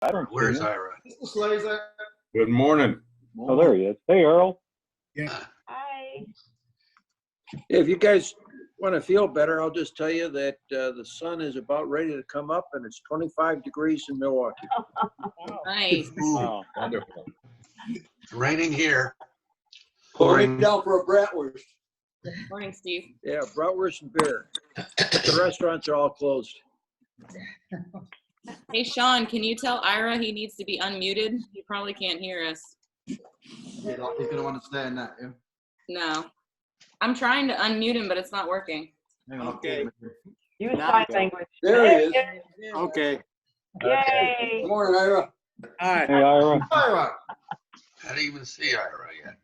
I don't see Where's him. Ira? Mr. Slazer. Good morning. Oh, there he is. Hey, Earl. Hi. If you guys want to feel better, I'll just tell you that the sun is about ready to come up and it's 25 degrees in Milwaukee. Nice. Wow, wonderful. It's raining here. Pouring down for a bratwurst. Morning, Steve. Yeah, bratwurst and beer. The restaurants are all closed. Hey, Sean, can you tell Ira he needs to be unmuted? He probably can't hear us. He's gonna understand that, yeah. No. I'm trying to unmute him, but it's not working. Hang on, Okay. Use sign language. There he is. Okay. Yay. Good morning, Ira. Hi. Hey, Ira. Ira. I didn't even see Ira yet.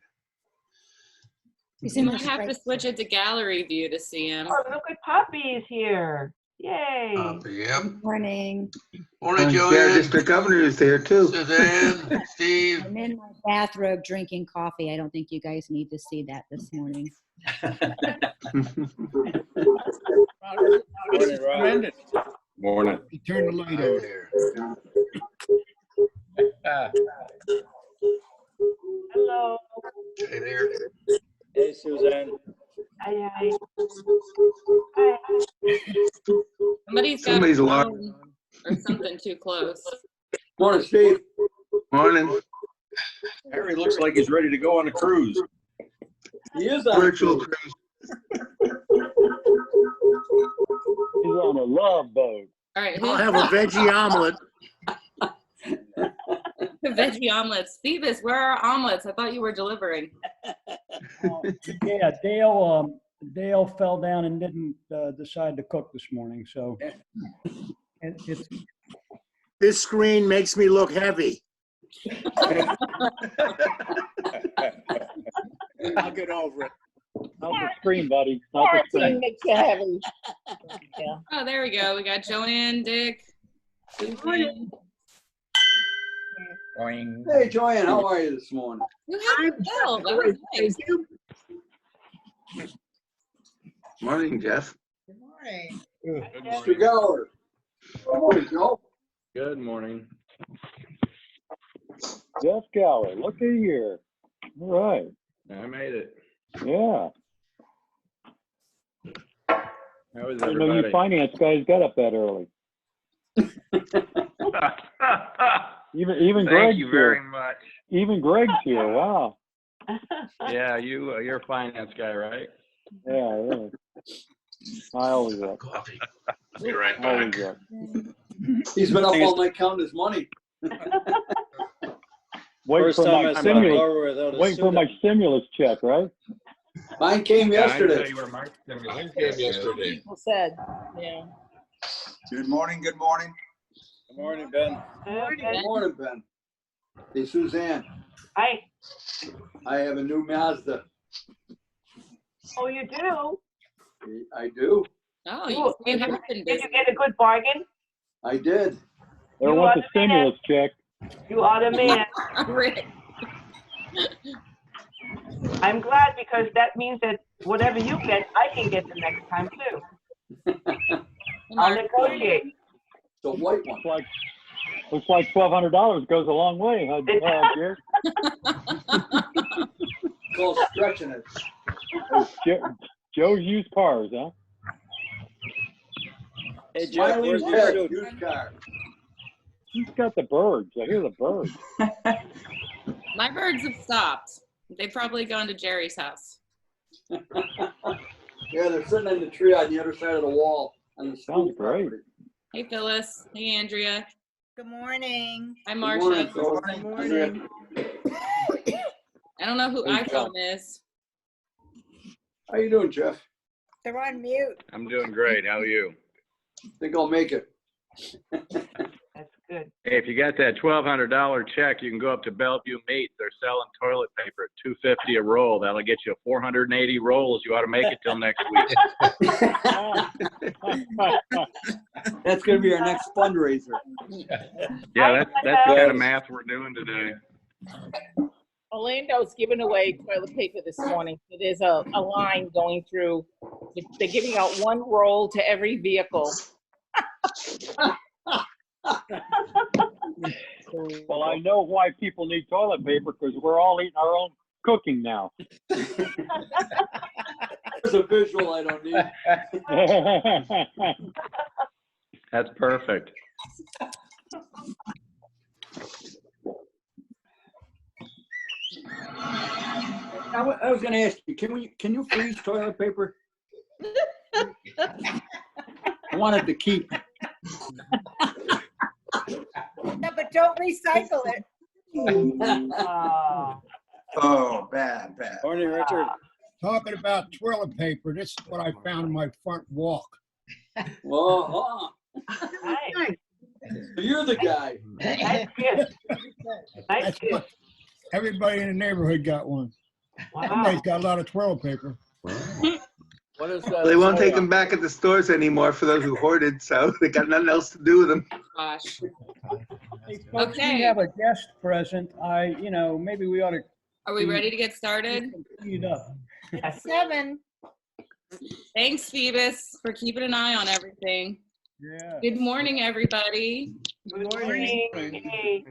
You might have to switch it to gallery view to see him. Oh, look at Poppy's here. Yay. Yep. Morning. Morning, Fair Joanne. District Governor is there too. Suzanne, Steve. I'm in my bathrobe drinking coffee. I don't think you guys need to see that this morning. Morning, Rob. Morning. You turn the light Right on. here. Hello. Hey there. Hey, Suzanne. Hi, hi. Hi. Somebody's got Somebody's a locked. phone or something too close. Morning, Steve. Morning. Harry looks like he's ready to go on a cruise. He is on Virtual cruise. cruise. He's on a love boat. All right, I'll who's have a veggie omelet. the veggie omelets? Phoebus, where are our omelets? I thought you were delivering. Yeah, Dale fell down and didn't decide to cook this morning, so it's This screen makes me look heavy. I'll get over it. Not the screen, buddy. Not the screen. makes you heavy. Yeah. Oh, there we go. We got Joanne, Dick, Susan. Hey, Joanne, how are you this morning? You have Bill. That was nice. Morning, Jeff. Good morning. Mr. Gower. Good morning, Joe. Good morning. Jeff Gower, look at here. All right. I made it. Yeah. How is I know you finance guys got up that early. Even Thank Greg's you here. very much. Even Greg's here. Wow. Yeah, you're a finance guy, right? Yeah, really. I always up. Coffee. Be right Always back. up. He's been up all night counting his money. Waiting for my stimulus. Waiting for my stimulus check, right? Mine came yesterday. Mine came yesterday. People said, yeah. Good morning, good morning. Good morning, Ben. Good morning, Ben. Hey, Suzanne, Hi. I have a new Mazda. Oh, you do? I do. Oh, you have been Did busy. you get a good bargain? I did. They want the stimulus check. You are the man. Rick. I'm glad because that means that whatever you get, I can get the next time too. I'll negotiate. The white one. Looks like $1,200 goes a long way, huh, Jerry? Called stretching it. Joe's used cars, huh? Hey, Jeff, Smiley where's Ted, your used car. He's got the birds. I hear the birds. My birds have stopped. They've probably gone to Jerry's house. Yeah, they're sitting in the tree on the other side of the wall on the school Sounds great. property. Hey, Phyllis. Hey, Andrea. Good morning. Hi, Good Marcia. morning, Phil. Andrea. I don't know who Hey, iPhone is. How you doing, Jeff? They're on mute. I'm doing great. How are you? Think I'll make it. That's good. Hey, if you got that $1,200 check, you can go up to Bellevue Meat. They're selling toilet paper at $2.50 a roll. That'll get you 480 rolls. You ought to make it till next week. That's gonna be our next fundraiser. Yeah, that's the kind of math we're doing today. Orlando's giving away toilet paper this morning. So there's a line going through. They're giving out one roll to every vehicle. Well, I know why people need toilet paper, because we're all eating our own cooking now. There's a visual I don't need. That's perfect. I was gonna ask you, can you freeze toilet paper? I wanted to keep. Yeah, but don't recycle it. Oh, bad. Morning, Richard. Talking about toilet paper, this is what I found in my front walk. Oh, Nice. you're the guy. Nice gift. Nice That's gift. what- Everybody in the neighborhood got one. Wow. Somebody's got a lot of toilet paper. What is that? They won't take them back at the stores anymore for those who hoarded, so they got nothing else to do with them. Gosh. Hey, folks, Okay. we have a guest present. Maybe we ought to Are we ready to get started? speed up. 7. Thanks, Phoebus, for keeping an eye on everything. Yeah. Good morning, everybody. Good morning. Hey.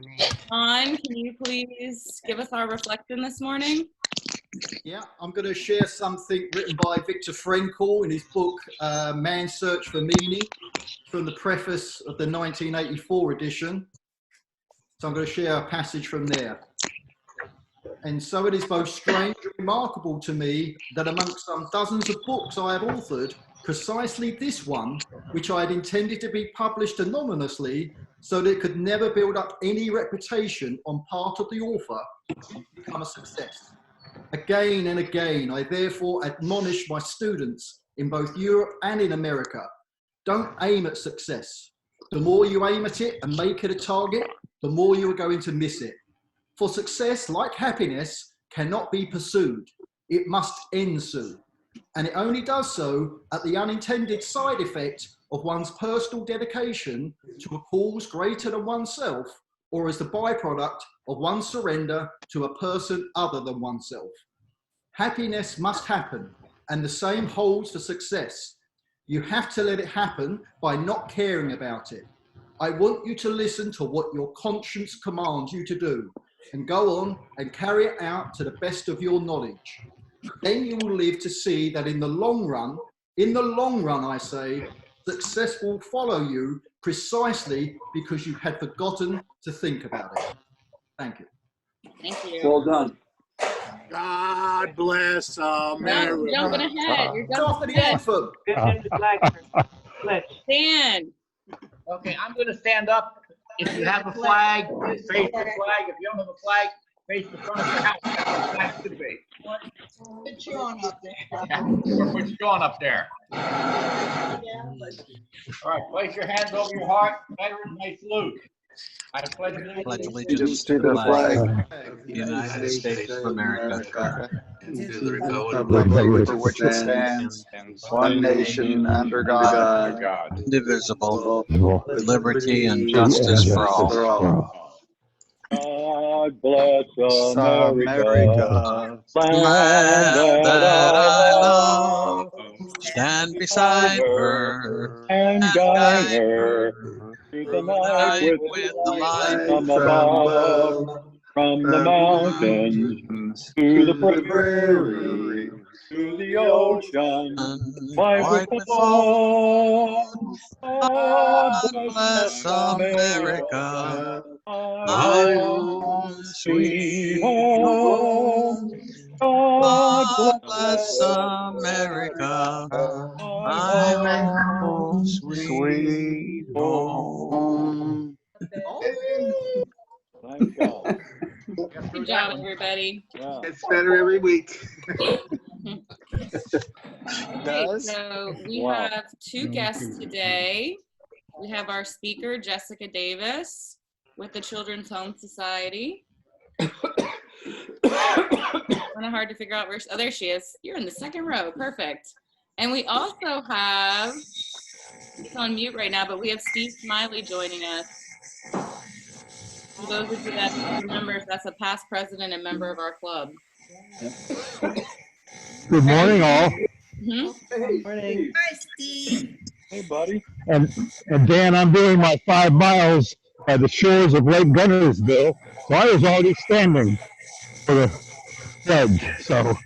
John, can you please give us our reflection this morning? Yeah, I'm going to share something written by Viktor Frankl in his book, Man's Search for Meaning, from the preface of the 1984 edition. So I'm going to share a passage from there. And so it is both strange and remarkable to me that amongst some dozens of books I have authored, precisely this one, which I had intended to be published anonymously so that it could never build up any reputation on part of the author, become a success. Again and again, I therefore admonish my students in both Europe and in America, don't aim at success. The more you aim at it and make it a target, the more you are going to miss it. For success, like happiness, cannot be pursued. It must ensue. And it only does so at the unintended side effect of one's personal dedication to a cause greater than oneself, or as the byproduct of one's surrender to a person other than oneself. Happiness must happen, and the same holds for success. You have to let it happen by not caring about it. I want you to listen to what your conscience commands you to do, and go on and carry it out to the best of your knowledge. Then you will live to see that in the long run, I say, success will follow you precisely because you had forgotten to think about it. Thank you. Thank you. Well done. God bless No, America. you're jumping ahead. You're It's off jumping the ahead. anthem. Good in the flag. Flip. Dan, Okay, I'm gonna stand up. If you have a flag, face the flag. If you don't have a flag, face the front of the house. That's what flag should be. Put you on up there. Yeah, or put your gun up there. All right, place your hands over your heart. Veterans may salute. I pledge allegiance To the flag of the United States of America, and to the republic for which it stands, one nation under God, indivisible, with liberty and justice for all. God bless America. land that I love, stand beside her, and guide her through the night with the light from above, from the mountains to the prairie, to the ocean, wide with the foam. God bless America, my home, sweet home. God bless America, my home, sweet home. Thank God. good job, everybody. Yeah. It's better every week. Okay, so we Wow. have two guests today. We have our speaker, Jessica Davis, with the Children's Home Society. Kind of hard to figure out where, oh, there she is. You're in the second row, perfect. And we also have, it's on mute right now, but we have Steve Smiley joining us. For those of you that remember, that's a past president and member of our club. Good morning, all. Mhm. Hi, Steve. Hey, buddy. And Dan, I'm doing my 5 miles by the shores of Lake Gunnersville. So I was already standing for the pledge. So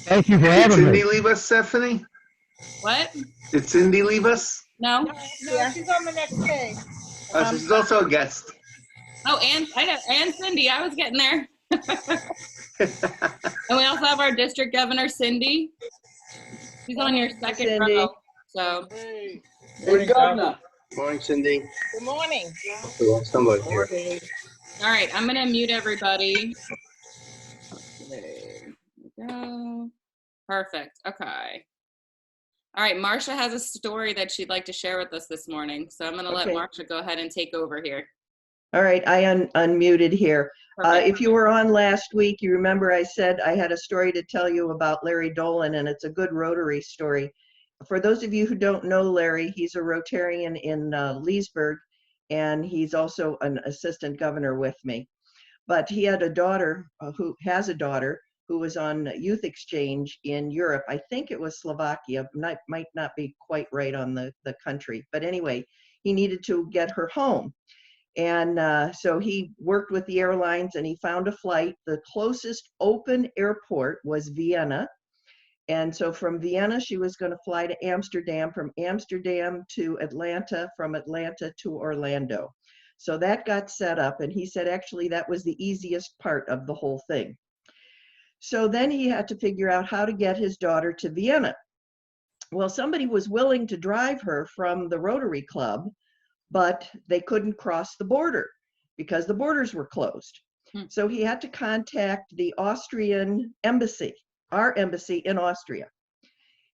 thank you for Did having me. Cindy leave us, Stephanie? What? Did Cindy leave us? No. No, she's on the next page. Oh, so she's also a guest. Oh, and I know, and Cindy, I was getting there. And we also have our district governor, Cindy. She's on your second Cindy. row. So. Hey, Hey, Governor. Morning, Cindy. Good morning. Somebody here. All right, I'm gonna mute everybody. There we go. Perfect. Okay. All right, Marcia has a story that she'd like to share with us this morning. So I'm gonna let Okay. Marcia go ahead and take over here. All right, I unmuted here. Perfect. If you were on last week, you remember I said I had a story to tell you about Larry Dolan, and it's a good Rotary story. For those of you who don't know Larry, he's a Rotarian in Leesburg, and he's also an assistant governor with me. But he had a daughter who has a daughter who was on youth exchange in Europe. I think it was Slovakia, might not be quite right on the country. But anyway, he needed to get her home. And so he worked with the airlines and he found a flight. The closest open airport was Vienna. And so from Vienna, she was going to fly to Amsterdam, from Amsterdam to Atlanta, from Atlanta to Orlando. So that got set up. And he said, actually, that was the easiest part of the whole thing. So then he had to figure out how to get his daughter to Vienna. Well, somebody was willing to drive her from the Rotary Club, but they couldn't cross the border because the borders were closed. So he had to contact the Austrian embassy, our embassy in Austria.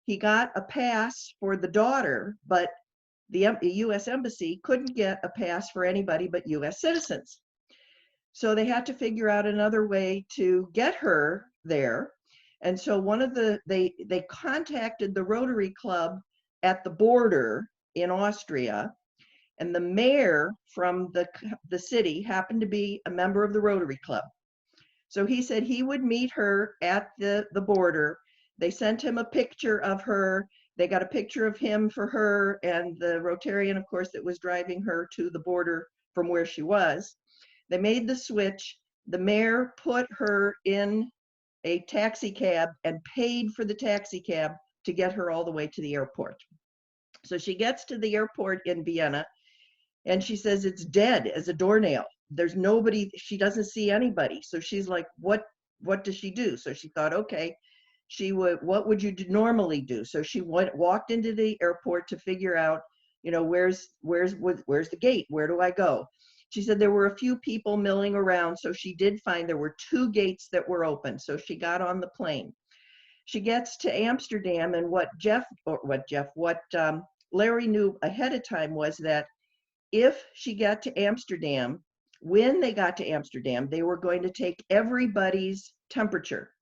He got a pass for the daughter, but the US embassy couldn't get a pass for anybody but US citizens. So they had to figure out another way to get her there. And so they contacted the Rotary Club at the border in Austria. And the mayor from the city happened to be a member of the Rotary Club. So he said he would meet her at the border. They sent him a picture of her. They got a picture of him for her and the Rotarian, of course, that was driving her to the border from where she was. They made the switch. The mayor put her in a taxi cab and paid for the taxi cab to get her all the way to the airport. So she gets to the airport in Vienna. And she says it's dead as a doornail. There's nobody, she doesn't see anybody. So she's like, what does she do? So she thought, okay, what would you normally do? So she walked into the airport to figure out, you know, where's the gate? Where do I go? She said there were a few people milling around. So she did find there were 2 gates that were open. So she got on the plane. She gets to Amsterdam, and what Larry knew ahead of time was that if she got to Amsterdam, when they got to Amsterdam, they were going to take everybody's temperature.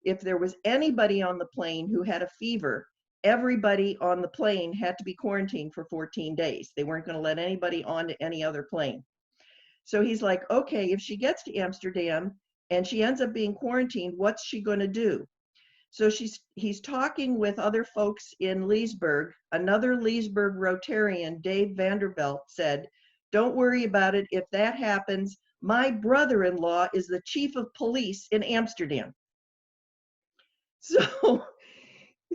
If there was anybody on the plane who had a fever, everybody on the plane had to be quarantined for 14 days. They weren't going to let anybody on to any other plane. So he's like, okay, if she gets to Amsterdam and she ends up being quarantined, what's she going to do? So he's talking with other folks in Leesburg. Another Leesburg Rotarian, Dave Vandervelt, said, don't worry about it. If that happens, my brother-in-law is the chief of police in Amsterdam. So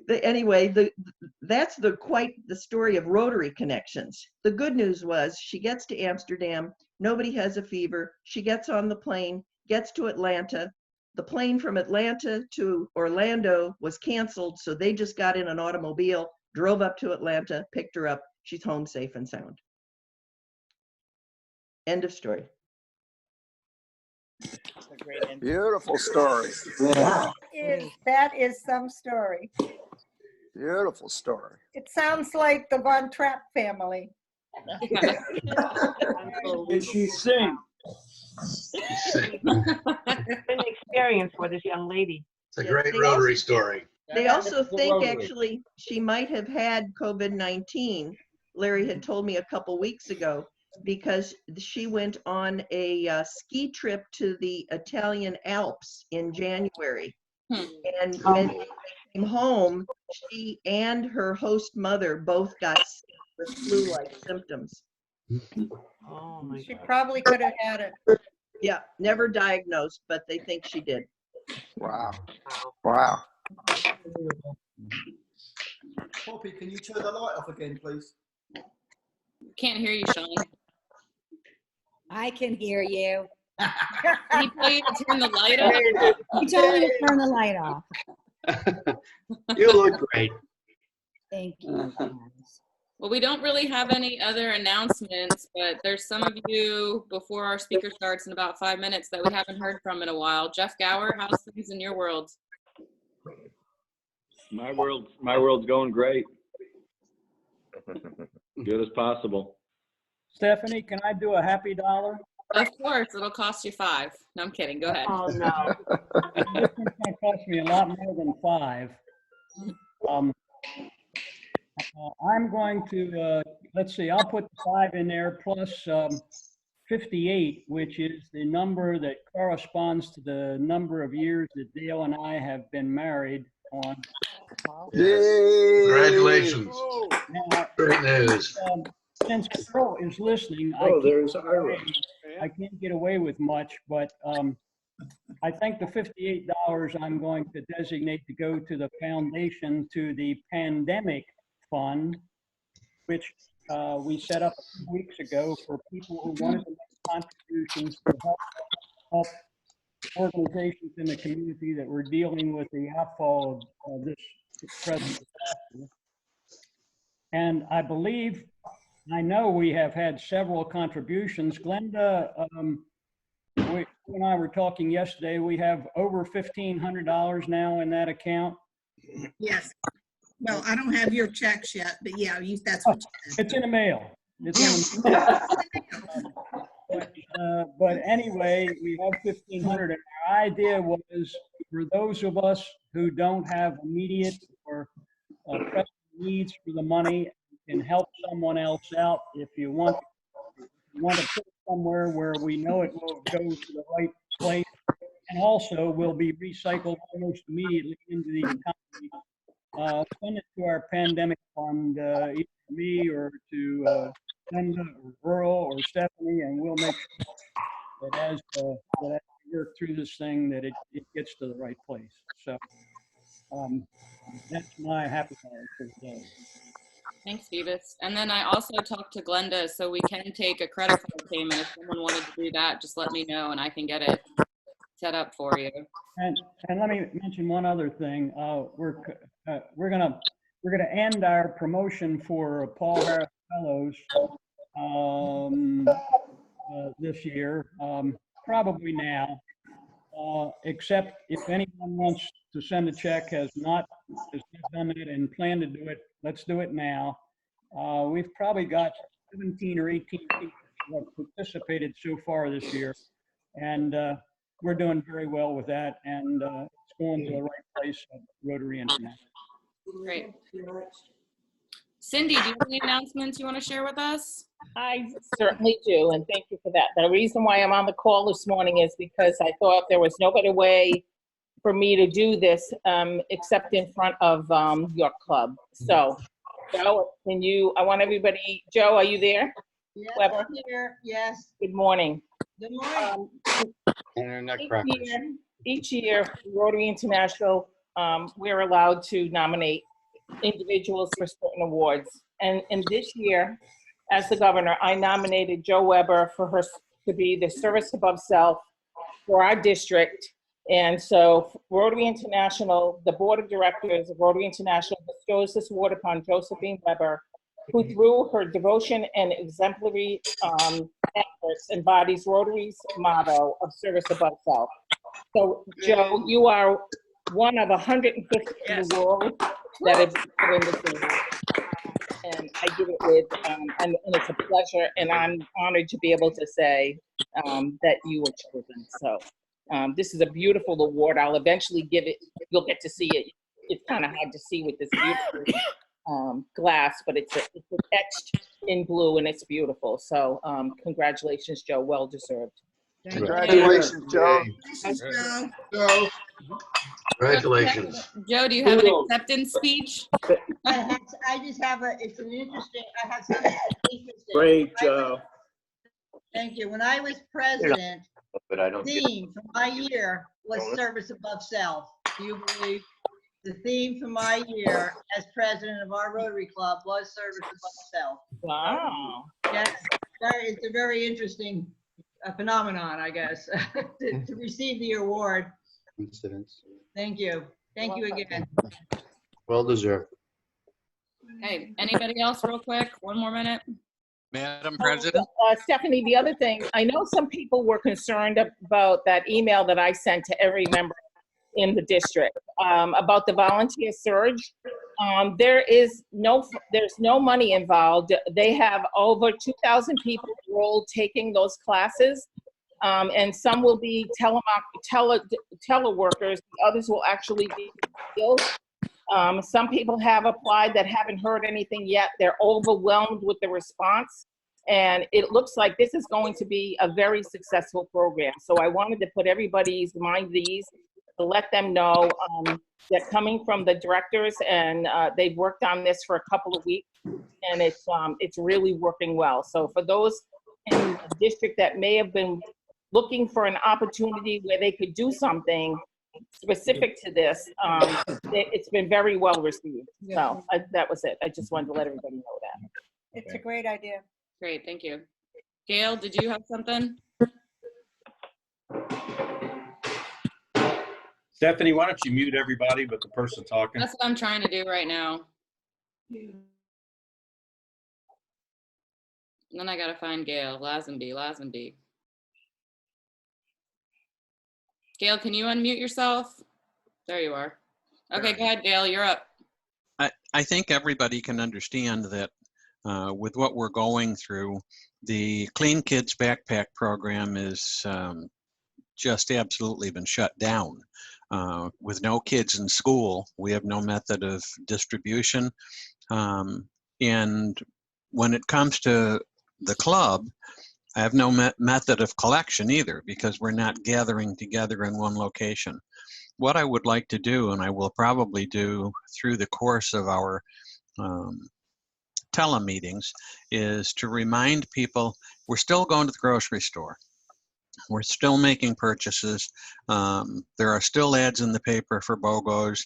anyway, that's quite the story of Rotary connections. The good news was she gets to Amsterdam, nobody has a fever, she gets on the plane, gets to Atlanta. The plane from Atlanta to Orlando was canceled, so they just got in an automobile, drove up to Atlanta, picked her up. She's home safe and sound. End of story. Beautiful story. That is some story. Beautiful story. It sounds like the Von Trapp family. Did she sing? It's been an experience for this young lady. It's a great Rotary story. They also think actually she might have had COVID-19. Larry had told me a couple weeks ago, because she went on a ski trip to the Italian Alps in January. And when she came home, she and her host mother both got sick with flu-like symptoms. Oh my She God. probably could have had it. Yeah, never diagnosed, but they think she did. Wow. Wow. Poppy, can you turn the light off again, please? Can't hear you, Sean. I can hear you. Can you tell you to turn the light off? You told me to turn the light off. You look great. Thank you, guys. Well, we don't really have any other announcements, but there's some of you before our speaker starts in about 5 minutes that we haven't heard from in a while. Jeff Gower, how's things in your world? My world's going great. Good as possible. Stephanie, can I do a happy dollar? Of course, it'll cost you $5. No, I'm kidding. Go ahead. Oh no. This one's gonna cost me a lot more than $5. I'm going to, let's see, I'll put the 5 in there plus 58, which is the number that corresponds to the number of years that Dale and I have been married on. Congratulations. Now, Great news. Since Carol is listening, there's Ira. I can't get away with much, but I think the $58 I'm going to designate to go to the foundation, to the pandemic fund, which we set up a few weeks ago for people who wanted to make contributions to help organizations in the community that were dealing with the outfall of this present disaster. And I know we have had several contributions. Glenda, you and I were talking yesterday, we have over $1,500 now in that account. Yes. Well, I don't have your checks yet, but yeah, that's what you said. It's in the mail. It's in the mail. But anyway, we have 1,500. And our idea was for those of us who don't have immediate or pressing needs for the money and help someone else out, if you want to put it somewhere where we know it will go to the right place and also will be recycled almost immediately into the economy. Send it to our pandemic fund, either to me or to Linda or Earl or Stephanie, and we'll make sure that as we work through this thing, that it gets to the right place. So that's my happy hour for today. Thanks, Beavis. And then I also talked to Glenda, so we can take a credit card payment. If someone wanted to do that, just let me know and I can get it set up for you. And let me mention one other thing. We're gonna end our promotion for Paul Harris Fellows this year, probably now. Except if anyone wants to send a check, has not done it and plan to do it, let's do it now. We've probably got 17 or 18 people who have participated so far this year, and we're doing very well with that, and it's going to the right place at Rotary International. Great. Cindy, do you have any announcements you want to share with us? I certainly do, and thank you for that. The reason why I'm on the call this morning is because I thought there was no better way for me to do this except in front of your club. So, Joe, I want everybody, Joe, are you there? Yes, Weber? I'm here. Yes. Good morning. Good morning. Internet crackers. Each year, Rotary International, we're allowed to nominate individuals for certain awards. And this year, as the governor, I nominated Joe Weber for her to be the service above self for our district. And so Rotary International, the board of directors of Rotary International bestows this award upon Josephine Weber, who through her devotion and exemplary efforts embodies Rotary's motto of service above self. So Joe, you are one of 150 in the world that have been given this award. And I give it with, and it's a pleasure, and I'm honored to be able to say that you were chosen. So this is a beautiful award. I'll eventually give it, you'll get to see it. It's kind of hard to see with this beautiful glass, but it's etched in blue and it's beautiful. So congratulations, Joe, well deserved. Congratulations, Joe. Thanks, Joe. Joe. Congratulations. Joe, do you have an acceptance speech? I just have it's an interesting, I have something interesting. Great job. Thank you. When I was president, But I don't the get theme for my year was service above self. Do you believe? The theme for my year as president of our Rotary Club was service above self. Wow. Yes, it's a very interesting phenomenon, I guess, to receive the award. coincidence. Thank you. Thank you again. Well deserved. Hey, anybody else real quick? One more minute. Madam President? Stephanie, the other thing, I know some people were concerned about that email that I sent to every member in the district about the volunteer surge. There's no money involved. They have over 2,000 people enrolled taking those classes, and some will be teleworkers. Others will actually be skilled. Some people have applied that haven't heard anything yet. They're overwhelmed with the response. And it looks like this is going to be a very successful program. So I wanted to put everybody's mind at ease, to let them know that coming from the directors, and they've worked on this for a couple of weeks, and it's really working well. So for those in the district that may have been looking for an opportunity where they could do something specific to this, it's been very well received. So that was it. I just wanted to let everybody know that. It's a great idea. Great, thank you. Gail, did you have something? Stephanie, why don't you mute everybody but the person talking? That's what I'm trying to do right now. And then I gotta find Gail. Lazenby. Gail, can you unmute yourself? There you are. Okay, go ahead, Gail, you're up. I think everybody can understand that with what we're going through, the Clean Kids Backpack program is just absolutely been shut down. With no kids in school, we have no method of distribution. And when it comes to the club, I have no method of collection either, because we're not gathering together in one location. What I would like to do, and I will probably do through the course of our telemeetings, is to remind people we're still going to the grocery store. We're still making purchases. There are still ads in the paper for BOGOs.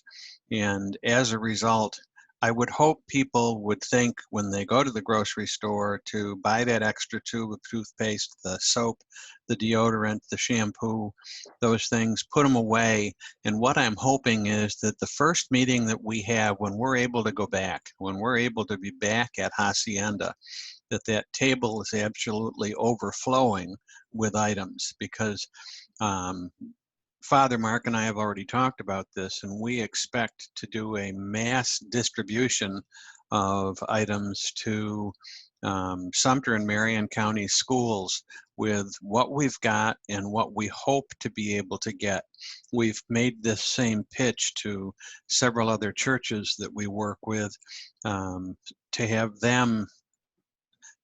And as a result, I would hope people would think when they go to the grocery store to buy that extra tube of toothpaste, the soap, the deodorant, the shampoo, those things, put them away. And what I'm hoping is that the first meeting that we have, when we're able to go back, when we're able to be back at Hacienda, that table is absolutely overflowing with items, because Father Mark and I have already talked about this, and we expect to do a mass distribution of items to Sumter and Marion County schools with what we've got and what we hope to be able to get. We've made this same pitch to several other churches that we work with to have them,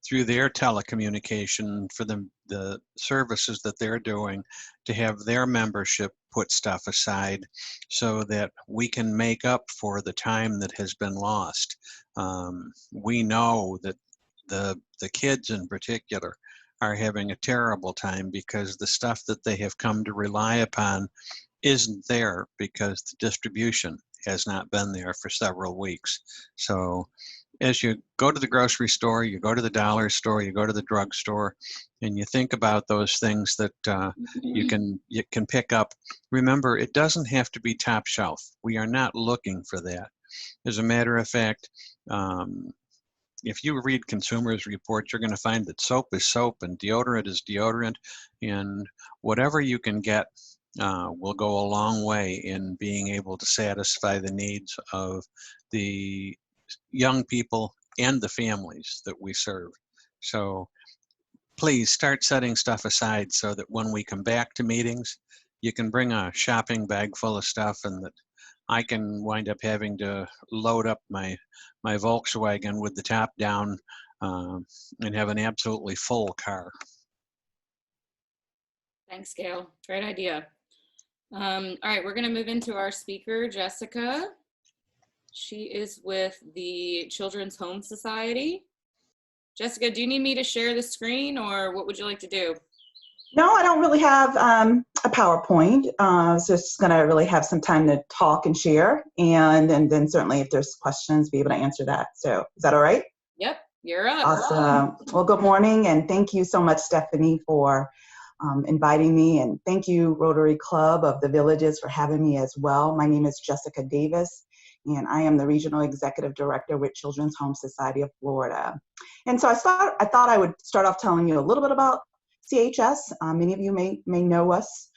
through their telecommunication for the services that they're doing, to have their membership put stuff aside so that we can make up for the time that has been lost. We know that the kids in particular are having a terrible time because the stuff that they have come to rely upon isn't there because the distribution has not been there for several weeks. So as you go to the grocery store, you go to the dollar store, you go to the drugstore, and you think about those things that you can pick up. Remember, it doesn't have to be top shelf. We are not looking for that. As a matter of fact, if you read consumers reports, you're going to find that soap is soap and deodorant is deodorant, and whatever you can get will go a long way in being able to satisfy the needs of the young people and the families that we serve. So please start setting stuff aside so that when we come back to meetings, you can bring a shopping bag full of stuff, and that I can wind up having to load up my Volkswagen with the top down and have an absolutely full car. Thanks, Gail. Great idea. All right, we're gonna move into our speaker, Jessica. She is with the Children's Home Society. Jessica, do you need me to share the screen or what would you like to do? No, I don't really have a PowerPoint. I was just going to really have some time to talk and share, and then certainly if there's questions, be able to answer that. So is that all right? Yep, you're up. Awesome. Well, good morning, and thank you so much, Stephanie, for inviting me, and thank you, Rotary Club of the Villages, for having me as well. My name is Jessica Davis, and I am the Regional Executive Director with Children's Home Society of Florida. And so I thought I would start off telling you a little bit about CHS. Many of you may know us,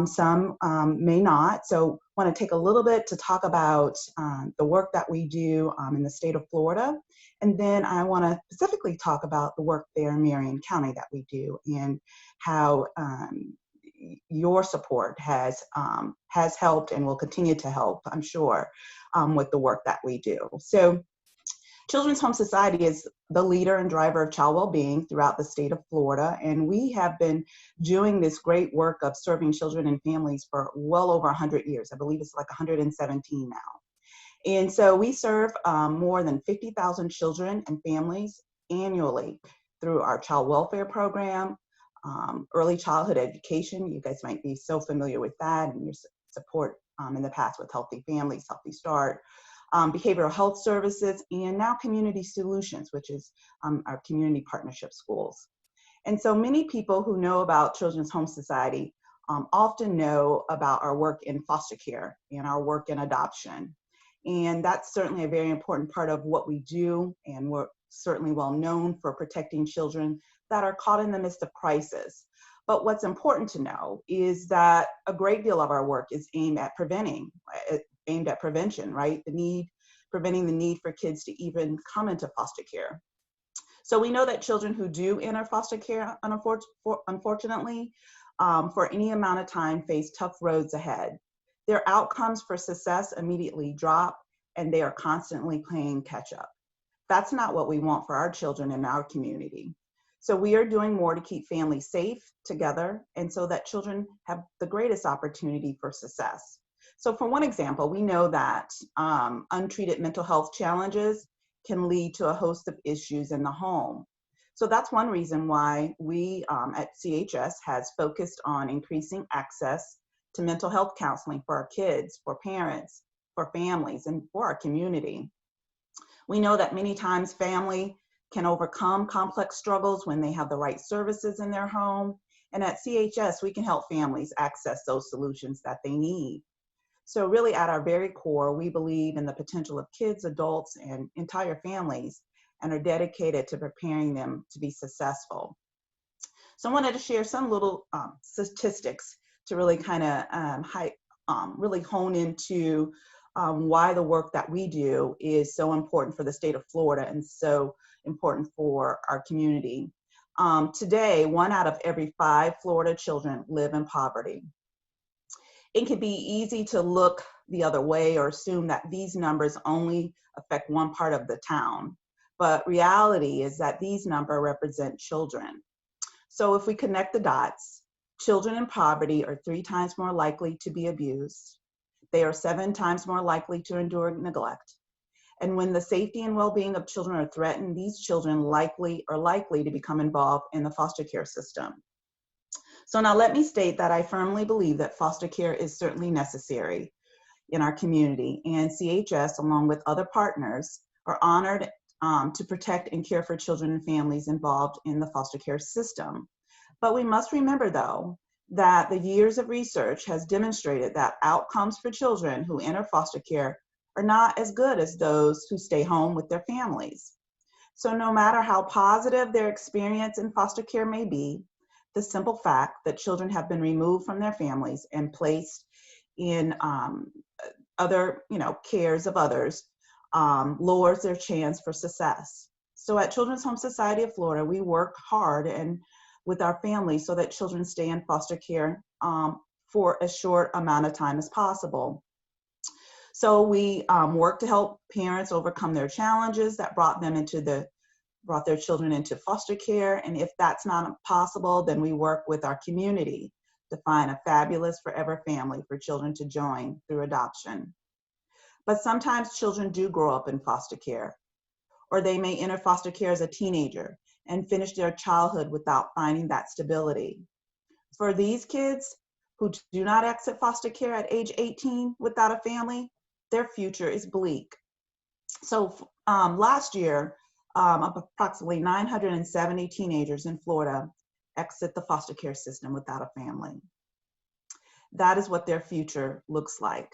some may not. So I want to take a little bit to talk about the work that we do in the state of Florida. And then I want to specifically talk about the work there in Marion County that we do and how your support has helped and will continue to help, I'm sure, with the work that we do. So Children's Home Society is the leader and driver of child well-being throughout the state of Florida, and we have been doing this great work of serving children and families for well over 100 years. I believe it's like 117 now. And so we serve more than 50,000 children and families annually through our child welfare program, early childhood education. You guys might be so familiar with that and your support in the past with Healthy Families, Healthy Start, behavioral health services, and now community solutions, which is our community partnership schools. And so many people who know about Children's Home Society often know about our work in foster care and our work in adoption. And that's certainly a very important part of what we do, and we're certainly well known for protecting children that are caught in the midst of crisis. But what's important to know is that a great deal of our work is aimed at prevention, right? Preventing the need for kids to even come into foster care. So we know that children who do enter foster care, unfortunately, for any amount of time, face tough roads ahead. Their outcomes for success immediately drop, and they are constantly playing catch up. That's not what we want for our children in our community. So we are doing more to keep families safe together, and so that children have the greatest opportunity for success. So for one example, we know that untreated mental health challenges can lead to a host of issues in the home. So that's one reason why we at CHS has focused on increasing access to mental health counseling for our kids, for parents, for families, and for our community. We know that many times family can overcome complex struggles when they have the right services in their home. And at CHS, we can help families access those solutions that they need. So really at our very core, we believe in the potential of kids, adults, and entire families, and are dedicated to preparing them to be successful. So I wanted to share some little statistics to really kind of really hone into why the work that we do is so important for the state of Florida and so important for our community. Today, 1 out of every 5 Florida children live in poverty. It can be easy to look the other way or assume that these numbers only affect one part of the town, but reality is that these numbers represent children. So if we connect the dots, children in poverty are 3 times more likely to be abused. They are 7 times more likely to endure neglect. And when the safety and well-being of children are threatened, these children are likely to become involved in the foster care system. So now let me state that I firmly believe that foster care is certainly necessary in our community, and CHS, along with other partners, are honored to protect and care for children and families involved in the foster care system. But we must remember, though, that the years of research has demonstrated that outcomes for children who enter foster care are not as good as those who stay home with their families. So no matter how positive their experience in foster care may be, the simple fact that children have been removed from their families and placed in other cares of others lowers their chance for success. So at Children's Home Society of Florida, we work hard and with our families so that children stay in foster care for as short amount of time as possible. So we work to help parents overcome their challenges that brought their children into foster care. And if that's not possible, then we work with our community to find a fabulous forever family for children to join through adoption. But sometimes children do grow up in foster care, or they may enter foster care as a teenager and finish their childhood without finding that stability. For these kids who do not exit foster care at age 18 without a family, their future is bleak. So last year, approximately 970 teenagers in Florida exit the foster care system without a family. That is what their future looks like.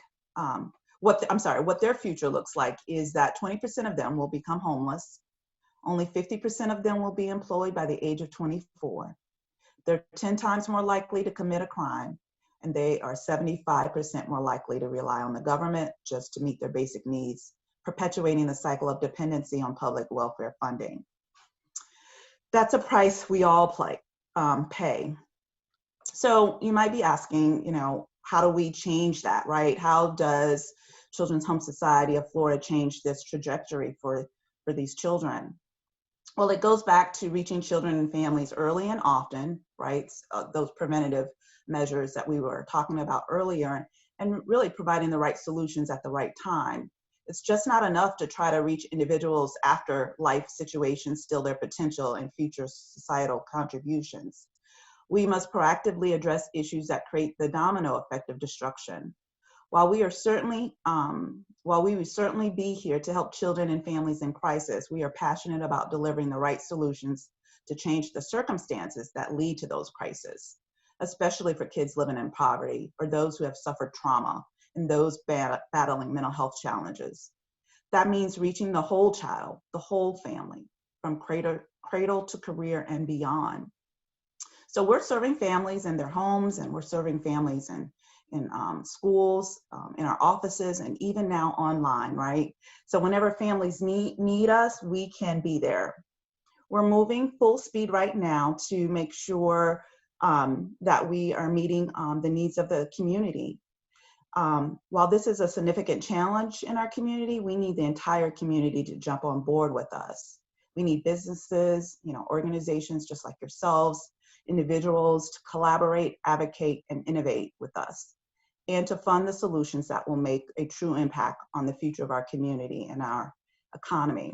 What their future looks like is that 20% of them will become homeless. Only 50% of them will be employed by the age of 24. They're 10 times more likely to commit a crime, and they are 75% more likely to rely on the government just to meet their basic needs, perpetuating the cycle of dependency on public welfare funding. That's a price we all pay. So you might be asking, how do we change that, right? How does Children's Home Society of Florida change this trajectory for these children? Well, it goes back to reaching children and families early and often, right? Those preventative measures that we were talking about earlier, and really providing the right solutions at the right time. It's just not enough to try to reach individuals after life situations still their potential and future societal contributions. We must proactively address issues that create the domino effect of destruction. While we would certainly be here to help children and families in crisis, we are passionate about delivering the right solutions to change the circumstances that lead to those crises, especially for kids living in poverty or those who have suffered trauma and those battling mental health challenges. That means reaching the whole child, the whole family, from cradle to career and beyond. So we're serving families in their homes, and we're serving families in schools, in our offices, and even now online, right? So whenever families need us, we can be there. We're moving full speed right now to make sure that we are meeting the needs of the community. While this is a significant challenge in our community, we need the entire community to jump on board with us. We need businesses, organizations just like yourselves, individuals to collaborate, advocate, and innovate with us, and to fund the solutions that will make a true impact on the future of our community and our economy.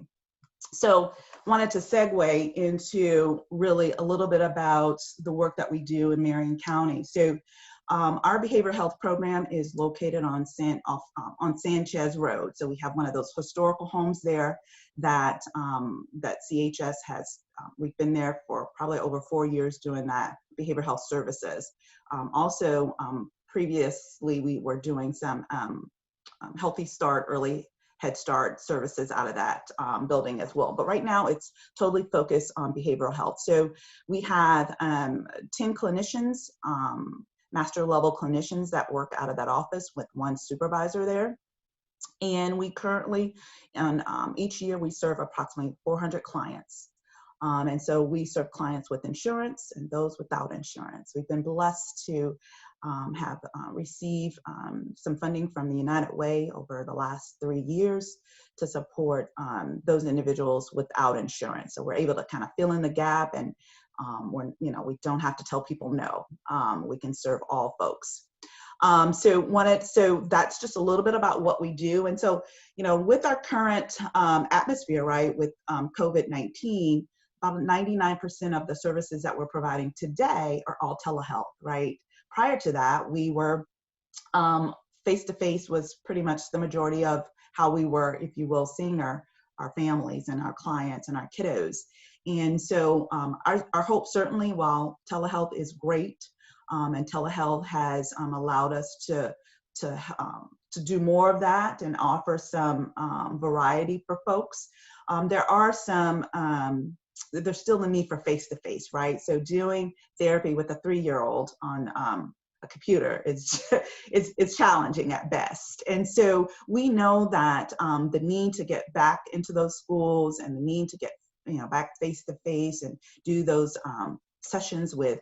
So wanted to segue into really a little bit about the work that we do in Marion County. So our behavioral health program is located on Sanchez Road. So we have one of those historical homes there that CHS has. We've been there for probably over 4 years doing that behavioral health services. Previously we were doing some Healthy Start, early Head Start services out of that building as well. But right now it's totally focused on behavioral health. So we have 10 clinicians, master level clinicians that work out of that office with one supervisor there. And we currently, each year we serve approximately 400 clients. And so we serve clients with insurance and those without insurance. We've been blessed to have received some funding from the United Way over the last 3 years to support those individuals without insurance. So we're able to kind of fill in the gap, and we don't have to tell people no. We can serve all folks. So that's just a little bit about what we do. And so, with our current atmosphere, right, with COVID-19, about 99% of the services that we're providing today are all telehealth, right? Prior to that, we were face-to-face was pretty much the majority of how we were, if you will, seeing our families and our clients and our kiddos. And so our hope, certainly, while telehealth is great, and telehealth has allowed us to do more of that and offer some variety for folks, there are some there's still a need for face-to-face, right? So doing therapy with a 3-year-old on a computer it's challenging at best. And so we know that the need to get back into those schools and the need to get back face-to-face and do those sessions with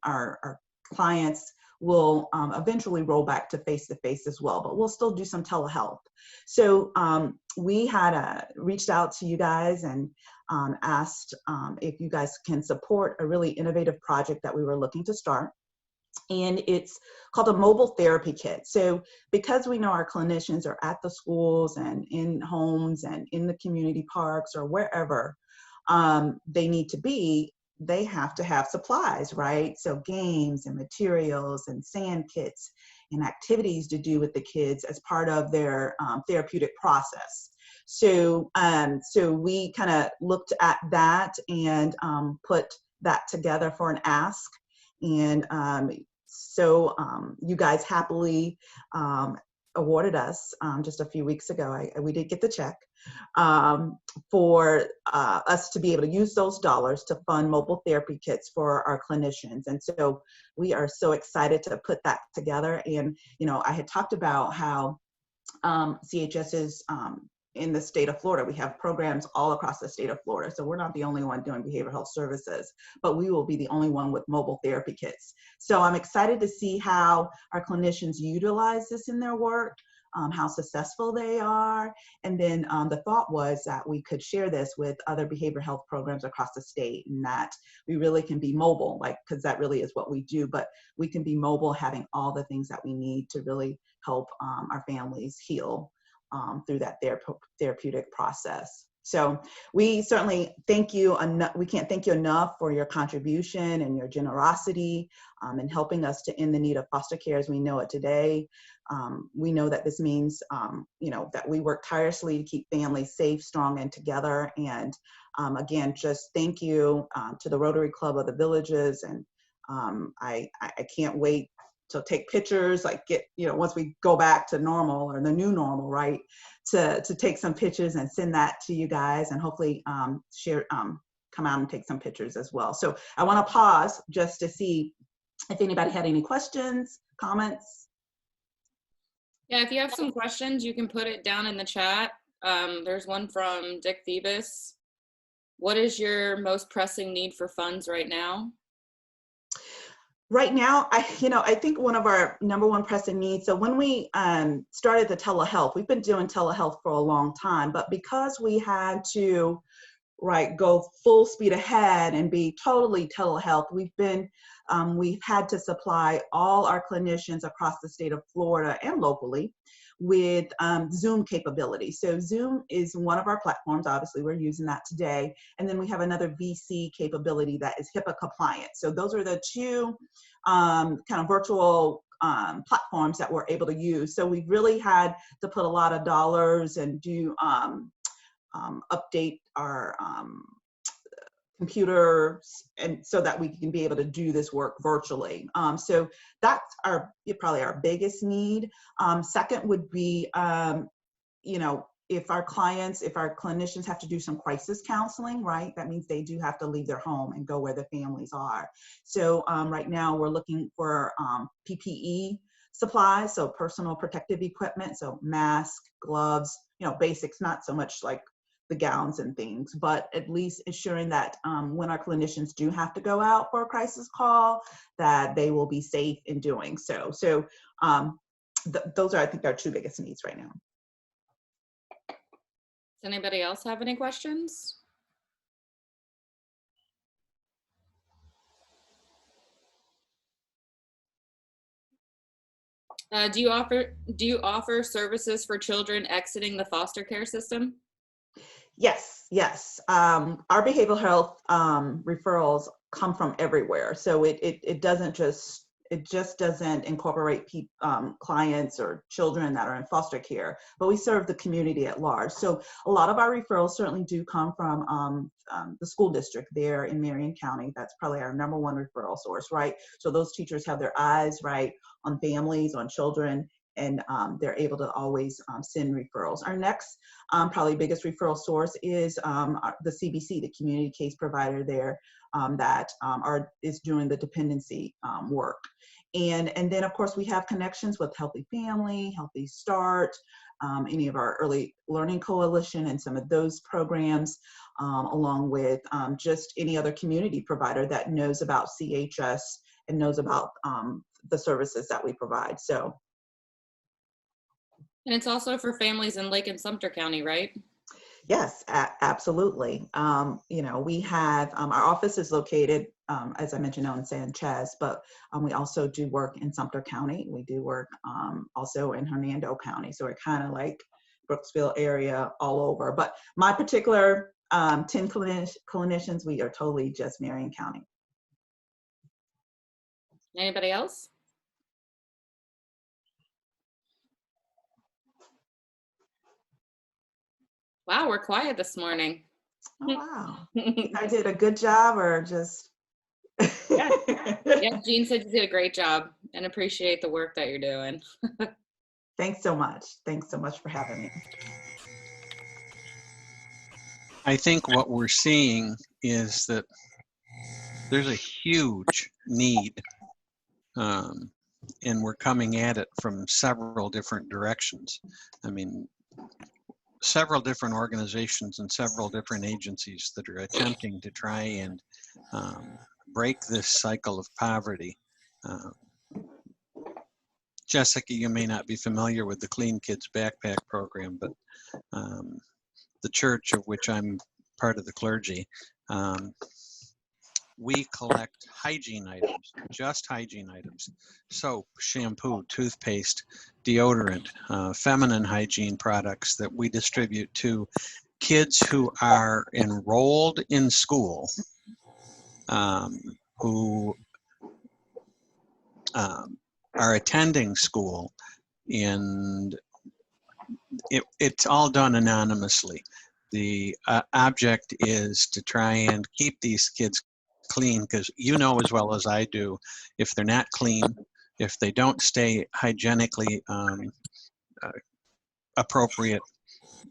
our clients will eventually roll back to face-to-face as well, but we'll still do some telehealth. So we had reached out to you guys and asked if you guys can support a really innovative project that we were looking to start. and it's called a mobile therapy kit. So because we know our clinicians are at the schools and in homes and in the community parks or wherever they need to be, they have to have supplies, right? So games and materials and sand kits and activities to do with the kids as part of their therapeutic process. So, so we kind of looked at that and put that together for an ask. And so you guys happily awarded us just a few weeks ago. We did get the check for us to be able to use those dollars to fund mobile therapy kits for our clinicians. And so we are so excited to put that together. And, you know, I had talked about how CHS is in the state of Florida. We have programs all across the state of Florida. So we're not the only one doing behavioral health services, but we will be the only one with mobile therapy kits. So I'm excited to see how our clinicians utilize this in their work, how successful they are. And then the thought was that we could share this with other behavioral health programs across the state, and that we really can be mobile, like, because that really is what we do, but we can be mobile, having all the things that we need to really help our families heal through that therapeutic process. So we certainly thank you. We can't thank you enough for your contribution and your generosity in helping us to end the need of foster care as we know it today. We know that this means, you know, that we work tirelessly to keep families safe, strong, and together. And again, just thank you to the Rotary Club of the Villages. And I can't wait to take pictures, like get, you know, once we go back to normal or the new normal, right, to take some pictures and send that to you guys, and hopefully share, come out and take some pictures as well. So I want to pause just to see if anybody had any questions, comments. Yeah, if you have some questions, you can put it down in the chat. There's one from Dick Thebus. What is your most pressing need for funds right now? Right now, I think one of our number one pressing needs, so when we started the telehealth, we've been doing telehealth for a long time, but because we had to, right, go full speed ahead and be totally telehealth, we've had to supply all our clinicians across the state of Florida and locally with Zoom capability. So Zoom is one of our platforms. Obviously, we're using that today. And then we have another VC capability that is HIPAA compliant. So those are the two kind of virtual platforms that we're able to use. So we've really had to put a lot of dollars and do update our computers, and so that we can be able to do this work virtually. So that's probably our biggest need. Second would be, you know, if our clinicians have to do some crisis counseling, right? That means they do have to leave their home and go where the families are. So right now we're looking for PPE supplies, so personal protective equipment, so mask, gloves, you know, basics, not so much like the gowns and things, but at least ensuring that when our clinicians do have to go out for a crisis call, that they will be safe in doing so. So those are, I think, our two biggest needs right now. Does anybody else have any questions? Do you offer services for children exiting the foster care system? Yes, yes. Our behavioral health referrals come from everywhere. So it just doesn't incorporate clients or children that are in foster care, but we serve the community at large. So a lot of our referrals certainly do come from the school district there in Marion County. That's probably our number one referral source, right? So those teachers have their eyes, right, on families, on children, and they're able to always send referrals. Our next probably biggest referral source is the CBC, the community case provider there that is doing the dependency work. And then of course we have connections with Healthy Family, Healthy Start, any of our Early Learning Coalition and some of those programs, along with just any other community provider that knows about CHS and knows about the services that we provide. So. And it's also for families in Lake and Sumter County, right? Yes, absolutely. You know, we have, our office is located as I mentioned, on Sanchez, but we also do work in Sumter County. We do work also in Hernando County. So we're kind of like Brooksville area all over. But my particular 10 clinicians, we are totally just Marion County. Anybody else? Wow, we're quiet this morning. Oh, wow. I did a good job or just? Yeah, Jean said you did a great job and appreciate the work that you're doing. Thanks so much. Thanks so much for having me. I think what we're seeing is that there's a huge need, and we're coming at it from several different directions. I mean, several different organizations and several different agencies that are attempting to try and break this cycle of poverty. Jessica, you may not be familiar with the Clean Kids Backpack program, but the church of which I'm part of the clergy, we collect hygiene items, just hygiene items, soap, shampoo, toothpaste, deodorant, feminine hygiene products that we distribute to kids who are enrolled in school, who are attending school, and it's all done anonymously. The object is to try and keep these kids clean, because you know as well as I do, if they're not clean, if they don't stay hygienically appropriate,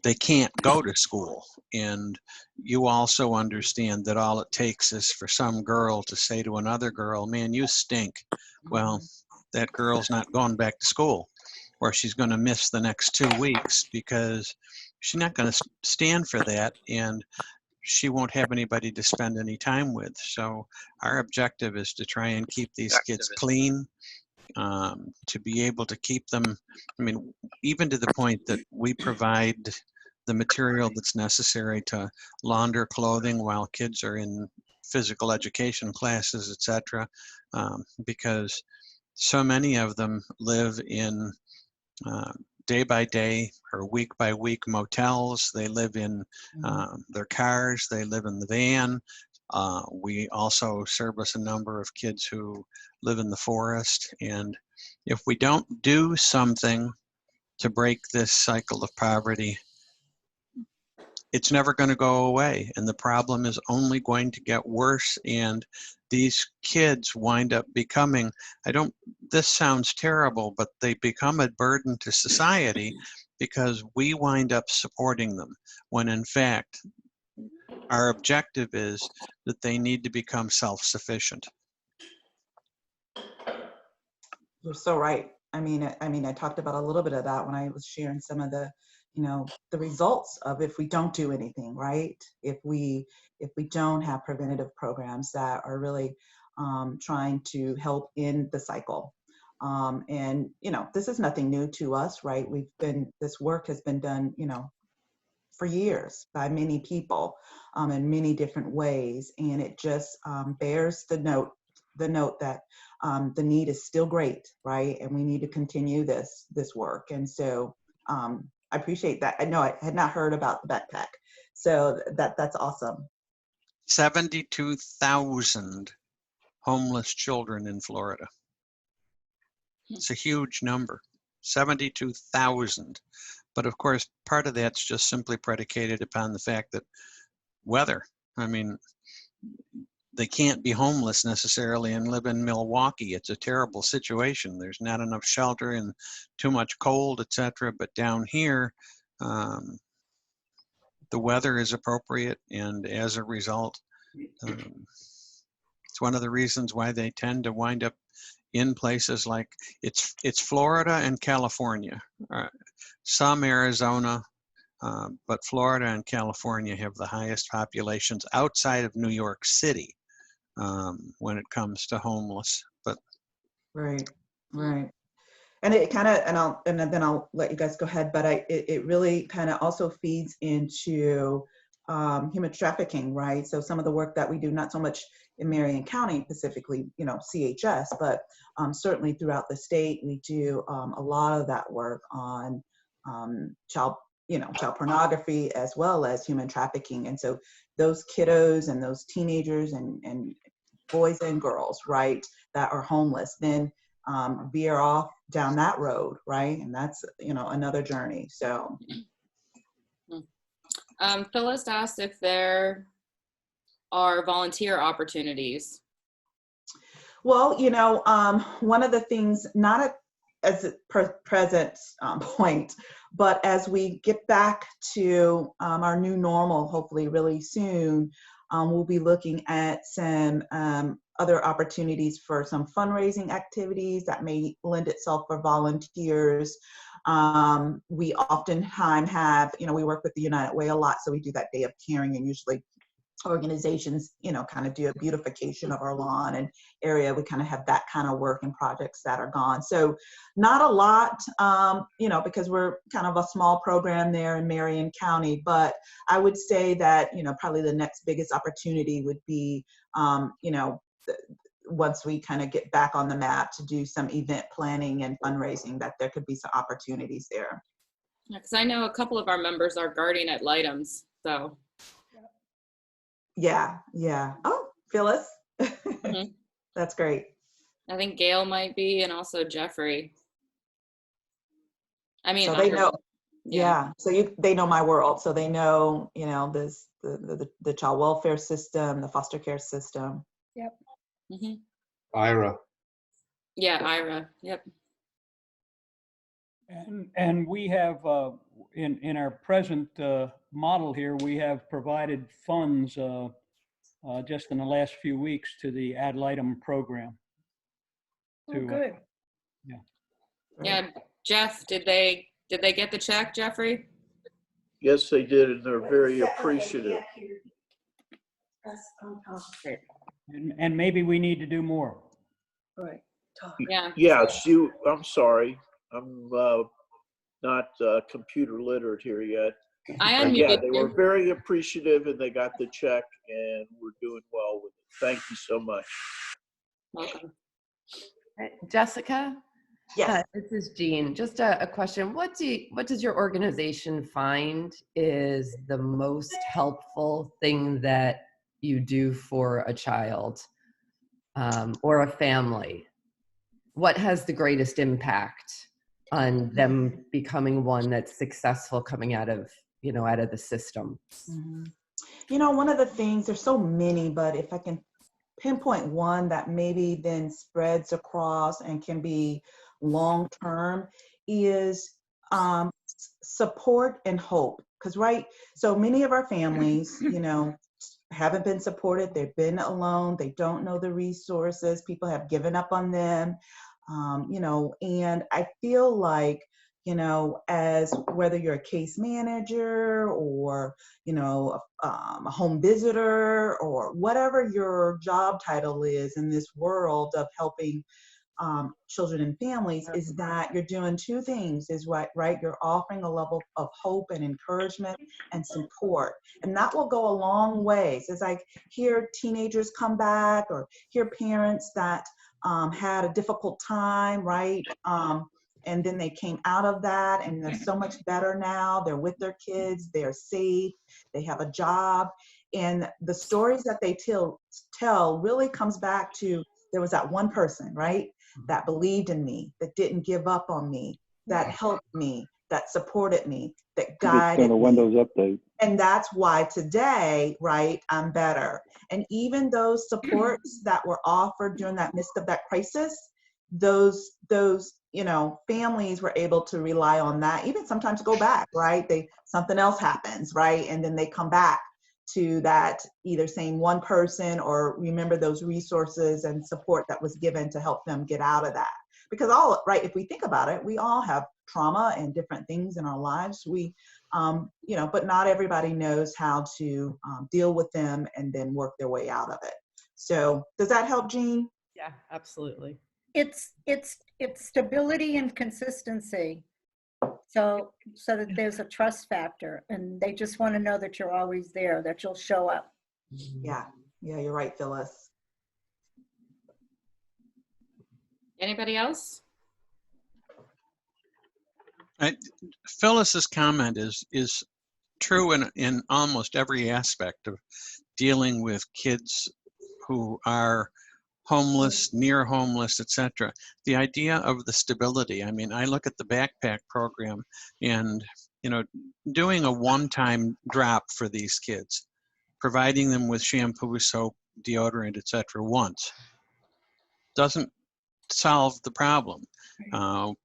they can't go to school. And you also understand that all it takes is for some girl to say to another girl, man, you stink. Well, that girl's not going back to school, or she's going to miss the next 2 weeks because she's not going to stand for that, and she won't have anybody to spend any time with. So our objective is to try and keep these kids clean, to be able to keep them, I mean, even to the point that we provide the material that's necessary to launder clothing while kids are in physical education classes, etc., because so many of them live in day by day or week by week motels. They live in their cars, they live in the van. We also service a number of kids who live in the forest. And if we don't do something to break this cycle of poverty, it's never going to go away. And the problem is only going to get worse. And these kids wind up becoming, this sounds terrible, but they become a burden to society because we wind up supporting them, when in fact, our objective is that they need to become self-sufficient. You're so right. I mean, I talked about a little bit of that when I was sharing some of the, the results of if we don't do anything, right? If we don't have preventative programs that are really trying to help in the cycle. And, this is nothing new to us, right? This work has been done, for years by many people in many different ways. And it just bears the note that the need is still great, right? And we need to continue this work. And so I appreciate that. I know I had not heard about the backpack, so that's awesome. 72,000 homeless children in Florida. It's a huge number, 72,000. But of course, part of that's just simply predicated upon the fact that weather. I mean, they can't be homeless necessarily and live in Milwaukee. It's a terrible situation. There's not enough shelter and too much cold, etc. But down here, the weather is appropriate, and as a result, it's one of the reasons why they tend to wind up in places like it's Florida and California, some Arizona, but Florida and California have the highest populations outside of New York City when it comes to homeless. But right. And it kind of, and then I'll let you guys go ahead, but it really kind of also feeds into human trafficking, right? So some of the work that we do, not so much in Marion County specifically, CHS, but certainly throughout the state, we do a lot of that work on child pornography as well as human trafficking. And so those kiddos and those teenagers and boys and girls, right, that are homeless, then veer off down that road, right? And that's, another journey. So. Phyllis asked if there are volunteer opportunities. Well, one of the things, not as a present point, but as we get back to our new normal, hopefully really soon, we'll be looking at some other opportunities for some fundraising activities that may lend itself for volunteers. We oftentimes have, we work with the United Way a lot, so we do that Day of Caring, and usually organizations, kind of do a beautification of our lawn and area. We kind of have that kind of work and projects that are gone. So not a lot, because we're kind of a small program there in Marion County, but I would say that, probably the next biggest opportunity would be, once we kind of get back on the map to do some event planning and fundraising, that there could be some opportunities there. Because I know a couple of our members are guarding ad litems, so. Yeah. Oh, Phyllis. Mm-hmm. That's great. I think Gail might be, and also Jeffrey. I mean, so they know. Yeah. So they know my world. So they know, this the child welfare system, the foster care system. Yep. Mm-hmm. Ira. Yeah, Ira. Yep. And we have in our present model here, we have provided funds just in the last few weeks to the ad litem program. Good. Yeah, Jeff, did they get the check, Jeffrey? Yes, they did, and they're very appreciative. And maybe we need to do more. Right. Yeah. Yes, I'm sorry. I'm not computer literate here yet. I unmuted Yeah, they you. were very appreciative, and they got the check, and we're doing well with it. Thank you so much. Welcome. Jessica? Yes. This is Jean. Just a question. What does your organization find is the most helpful thing that you do for a child or a family? What has the greatest impact on them becoming one that's successful coming out of the system? Mm-hmm. One of the things, there's so many, but if I can pinpoint one that maybe then spreads across and can be long-term, is support and hope. Because, right, so many of our families, haven't been supported. They've been alone. They don't know the resources. People have given up on them, and I feel like, as whether you're a case manager or, a home visitor or whatever your job title is in this world of helping children and families, is that you're doing two things, is right? You're offering a level of hope and encouragement and support. And that will go a long ways. As I hear teenagers come back or hear parents that had a difficult time, right? And then they came out of that and they're so much better now. They're with their kids, they're safe, they have a job. And the stories that they tell really comes back to, there was that one person, right, that believed in me, that didn't give up on me, that helped me, that supported me, that guided me. Windows update. And that's why today, right, I'm better. And even those supports that were offered during that midst of that crisis, those families were able to rely on that, even sometimes go back, right? Something else happens, right? And then they come back to that either same one person or remember those resources and support that was given to help them get out of that. Because if we think about it, we all have trauma and different things in our lives. But not everybody knows how to deal with them and then work their way out of it. So does that help, Jean? Yeah, absolutely. It's stability and consistency. So that there's a trust factor, and they just want to know that you're always there, that you'll show up. Yeah, you're right, Phyllis. Anybody else? Phyllis's comment is true in almost every aspect of dealing with kids who are homeless, near homeless, etc. The idea of the stability. I mean, I look at the backpack program and, doing a one-time drop for these kids, providing them with shampoo, soap, deodorant, etc. once, doesn't solve the problem,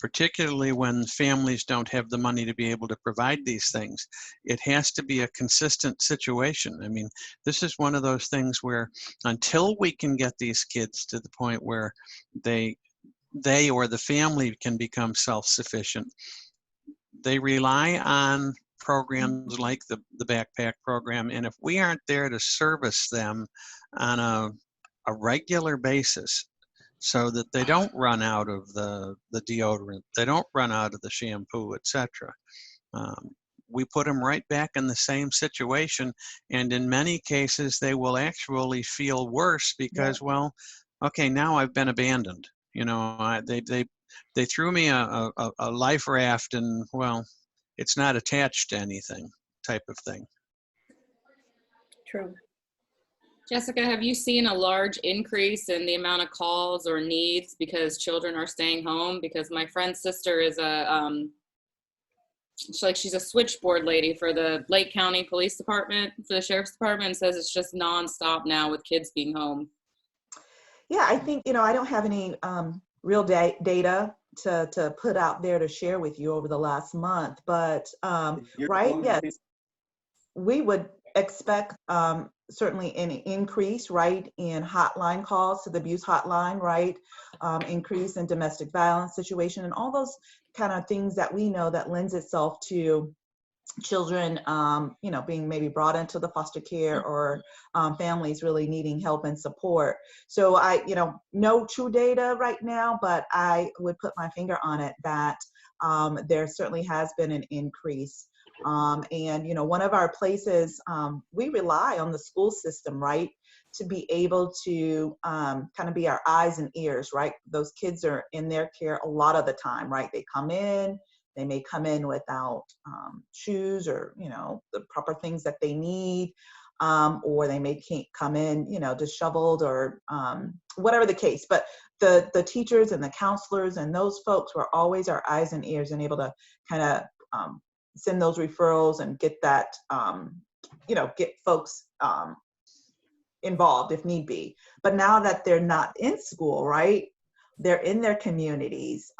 particularly when families don't have the money to be able to provide these things. It has to be a consistent situation. I mean, this is one of those things where until we can get these kids to the point where they or the family can become self-sufficient, they rely on programs like the backpack program. And if we aren't there to service them on a regular basis, so that they don't run out of the deodorant, they don't run out of the shampoo, etc. We put them right back in the same situation, and in many cases they will actually feel worse because, well, okay, now I've been abandoned. They threw me a life raft, and well, it's not attached to anything, type of thing. True. Jessica, have you seen a large increase in the amount of calls or needs because children are staying home? Because my friend's sister is she's a switchboard lady for the Lake County Police Department, for the Sheriff's Department, and says it's just nonstop now with kids being home. Yeah, I think, I don't have any real data to put out there to share with you over the last month, but right, yes, we would expect certainly an increase, right, in hotline calls to the abuse hotline, right, increase in domestic violence situation, and all those kind of things that we know that lends itself to children, being maybe brought into the foster care, or families really needing help and support. So I, no true data right now, but I would put my finger on it that there certainly has been an increase. And, one of our places, we rely on the school system, right, to be able to kind of be our eyes and ears, right? Those kids are in their care a lot of the time, right? They come in, they may come in without shoes or, the proper things that they need, or they may come in, disheveled or whatever the case. But the teachers and the counselors and those folks were always our eyes and ears and able to kind of send those referrals and get that, get folks involved if need be. But now that they're not in school, right, they're in their communities,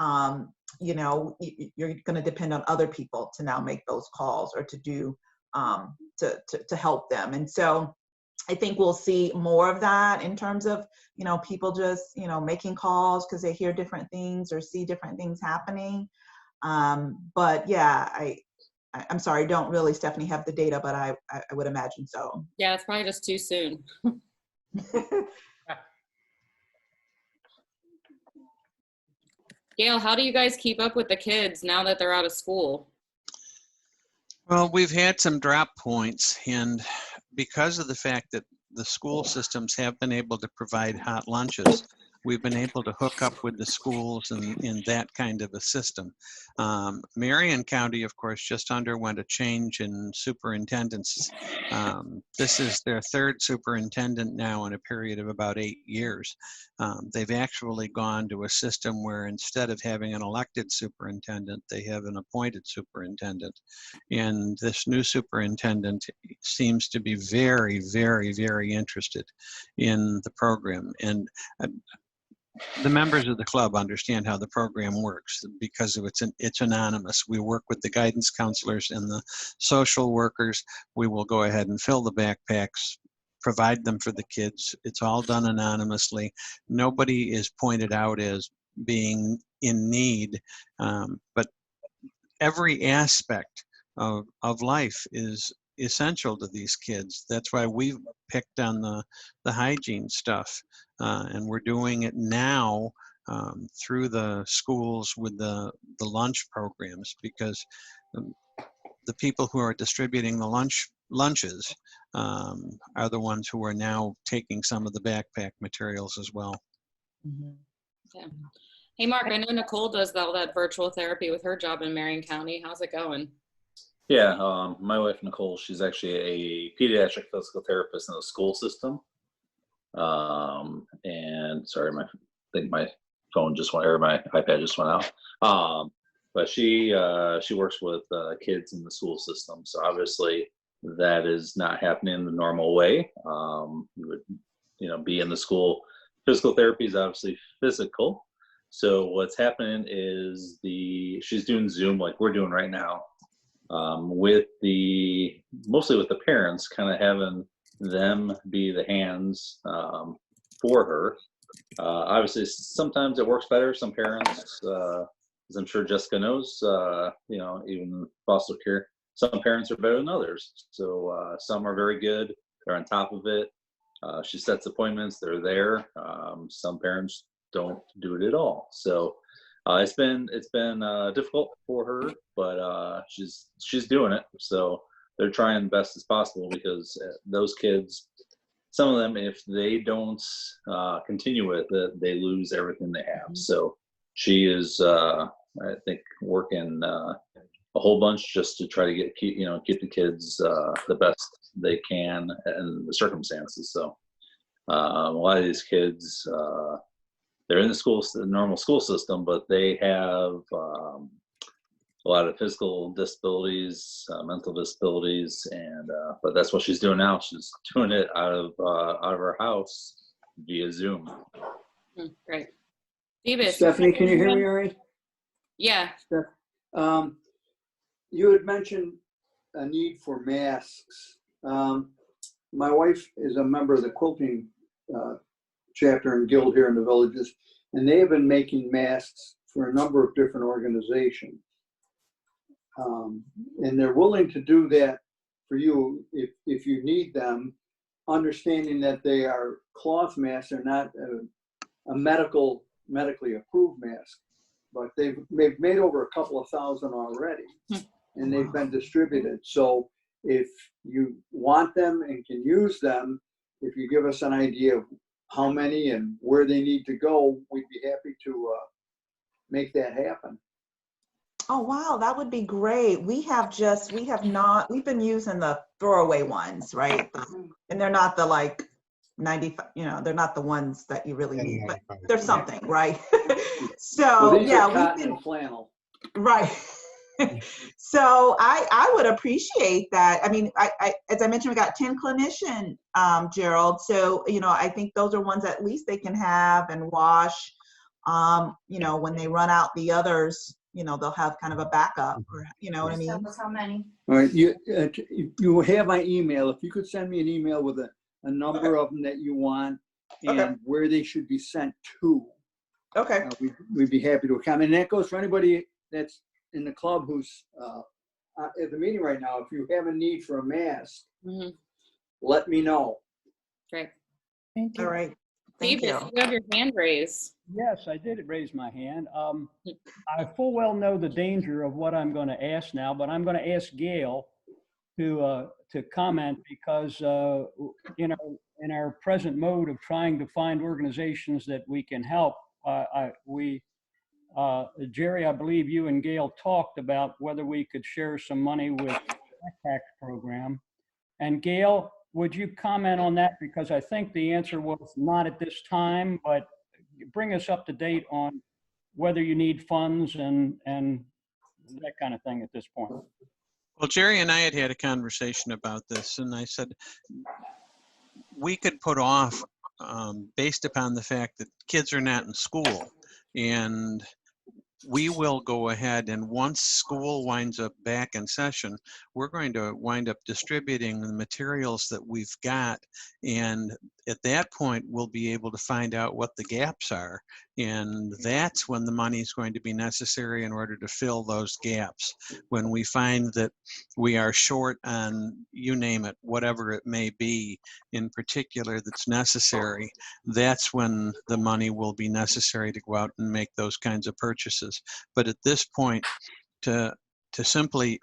you're going to depend on other people to now make those calls or to do, to help them. And so I think we'll see more of that in terms of, people just, making calls because they hear different things or see different things happening. But yeah, I'm sorry, I don't really, Stephanie, have the data, but I would imagine so. Yeah, it's probably just too soon. Gail, how do you guys keep up with the kids now that they're out of school? Well, we've had some drop points, and because of the fact that the school systems have been able to provide hot lunches, we've been able to hook up with the schools in that kind of a system. Marion County, of course, just underwent a change in superintendents. This is their third superintendent now in a period of about 8 years. They've actually gone to a system where instead of having an elected superintendent, they have an appointed superintendent. And this new superintendent seems to be very, very, very interested in the program. And the members of the club understand how the program works because of it's anonymous. We work with the guidance counselors and the social workers. We will go ahead and fill the backpacks, provide them for the kids. It's all done anonymously. Nobody is pointed out as being in need, but every aspect of life is essential to these kids. That's why we've picked on the hygiene stuff, and we're doing it now through the schools with the lunch programs, because the people who are distributing the lunches are the ones who are now taking some of the backpack materials as well. Yeah. Hey, Mark, I know Nicole does all that virtual therapy with her job in Marion County. How's it going? Yeah, my wife Nicole, she's actually a pediatric physical therapist in the school system. And sorry, I think my phone just went, or my iPad just went out. But she works with kids in the school system, so obviously that is not happening the normal way. You would, be in the school. Physical therapy is obviously physical. So what's happening is she's doing Zoom like we're doing right now, mostly with the parents, kind of having them be the hands for her. Obviously, sometimes it works better. Some parents, as I'm sure Jessica knows, even foster care, some parents are better than others. So some are very good. They're on top of it. She sets appointments. They're there. Some parents don't do it at all. So it's been difficult for her, but she's doing it. So they're trying best as possible, because those kids, some of them, if they don't continue with it, they lose everything they have. So she is, I think, working a whole bunch just to try to keep the kids the best they can in the circumstances. So a lot of these kids, they're in the normal school system, but they have a lot of physical disabilities, mental disabilities, and but that's what she's doing now. She's doing it out of her house via Zoom. Great. Davis, Stephanie, can you hear me all right? Yeah. You had mentioned a need for masks. My wife is a member of the quilting chapter and guild here in the Villages, and they have been making masks for a number of different organizations. And they're willing to do that for you if you need them, understanding that they are cloth masks. They're not a medically approved mask, but they've made over a couple of thousand already, and they've been distributed. So if you want them and can use them, if you give us an idea of how many and where they need to go, we'd be happy to make that happen. Oh, wow, that would be great. We've been using the throwaway ones, right? And they're not the like 95, they're not the ones that you really need, but they're something, right? So well, these yeah, are cotton and flannel. Right. So I would appreciate that. I mean, I as I mentioned, we got 10 clinician, Gerald. So, I think those are ones at least they can have and wash, when they run out the others, they'll have kind of a backup, or, you know what I mean? Tell us how many. All right, you have my email. If you could send me an email with a number of them that you want and where they should be sent to. Okay. We'd be happy to accommodate. And that goes for anybody that's in the club who's at the meeting right now. If you have a need for a mask, let me know. Great. Thank you. All right. Thank Davis, you. you have your hand raised. Yes, I did raise my hand. I full well know the danger of what I'm going to ask now, but I'm going to ask Gail to comment, because in our present mode of trying to find organizations that we can help, Jerry, I believe you and Gail talked about whether we could share some money with the backpack program. And Gail, would you comment on that? Because I think the answer was not at this time, but bring us up to date on whether you need funds and that kind of thing at this point. Well, Jerry and I had a conversation about this, and I said we could put off based upon the fact that kids are not in school, and we will go ahead, and once school winds up back in session, we're going to wind up distributing the materials that we've got, and at that point, we'll be able to find out what the gaps are. And that's when the money is going to be necessary in order to fill those gaps. When we find that we are short on, you name it, whatever it may be in particular that's necessary, that's when the money will be necessary to go out and make those kinds of purchases. But at this point, to simply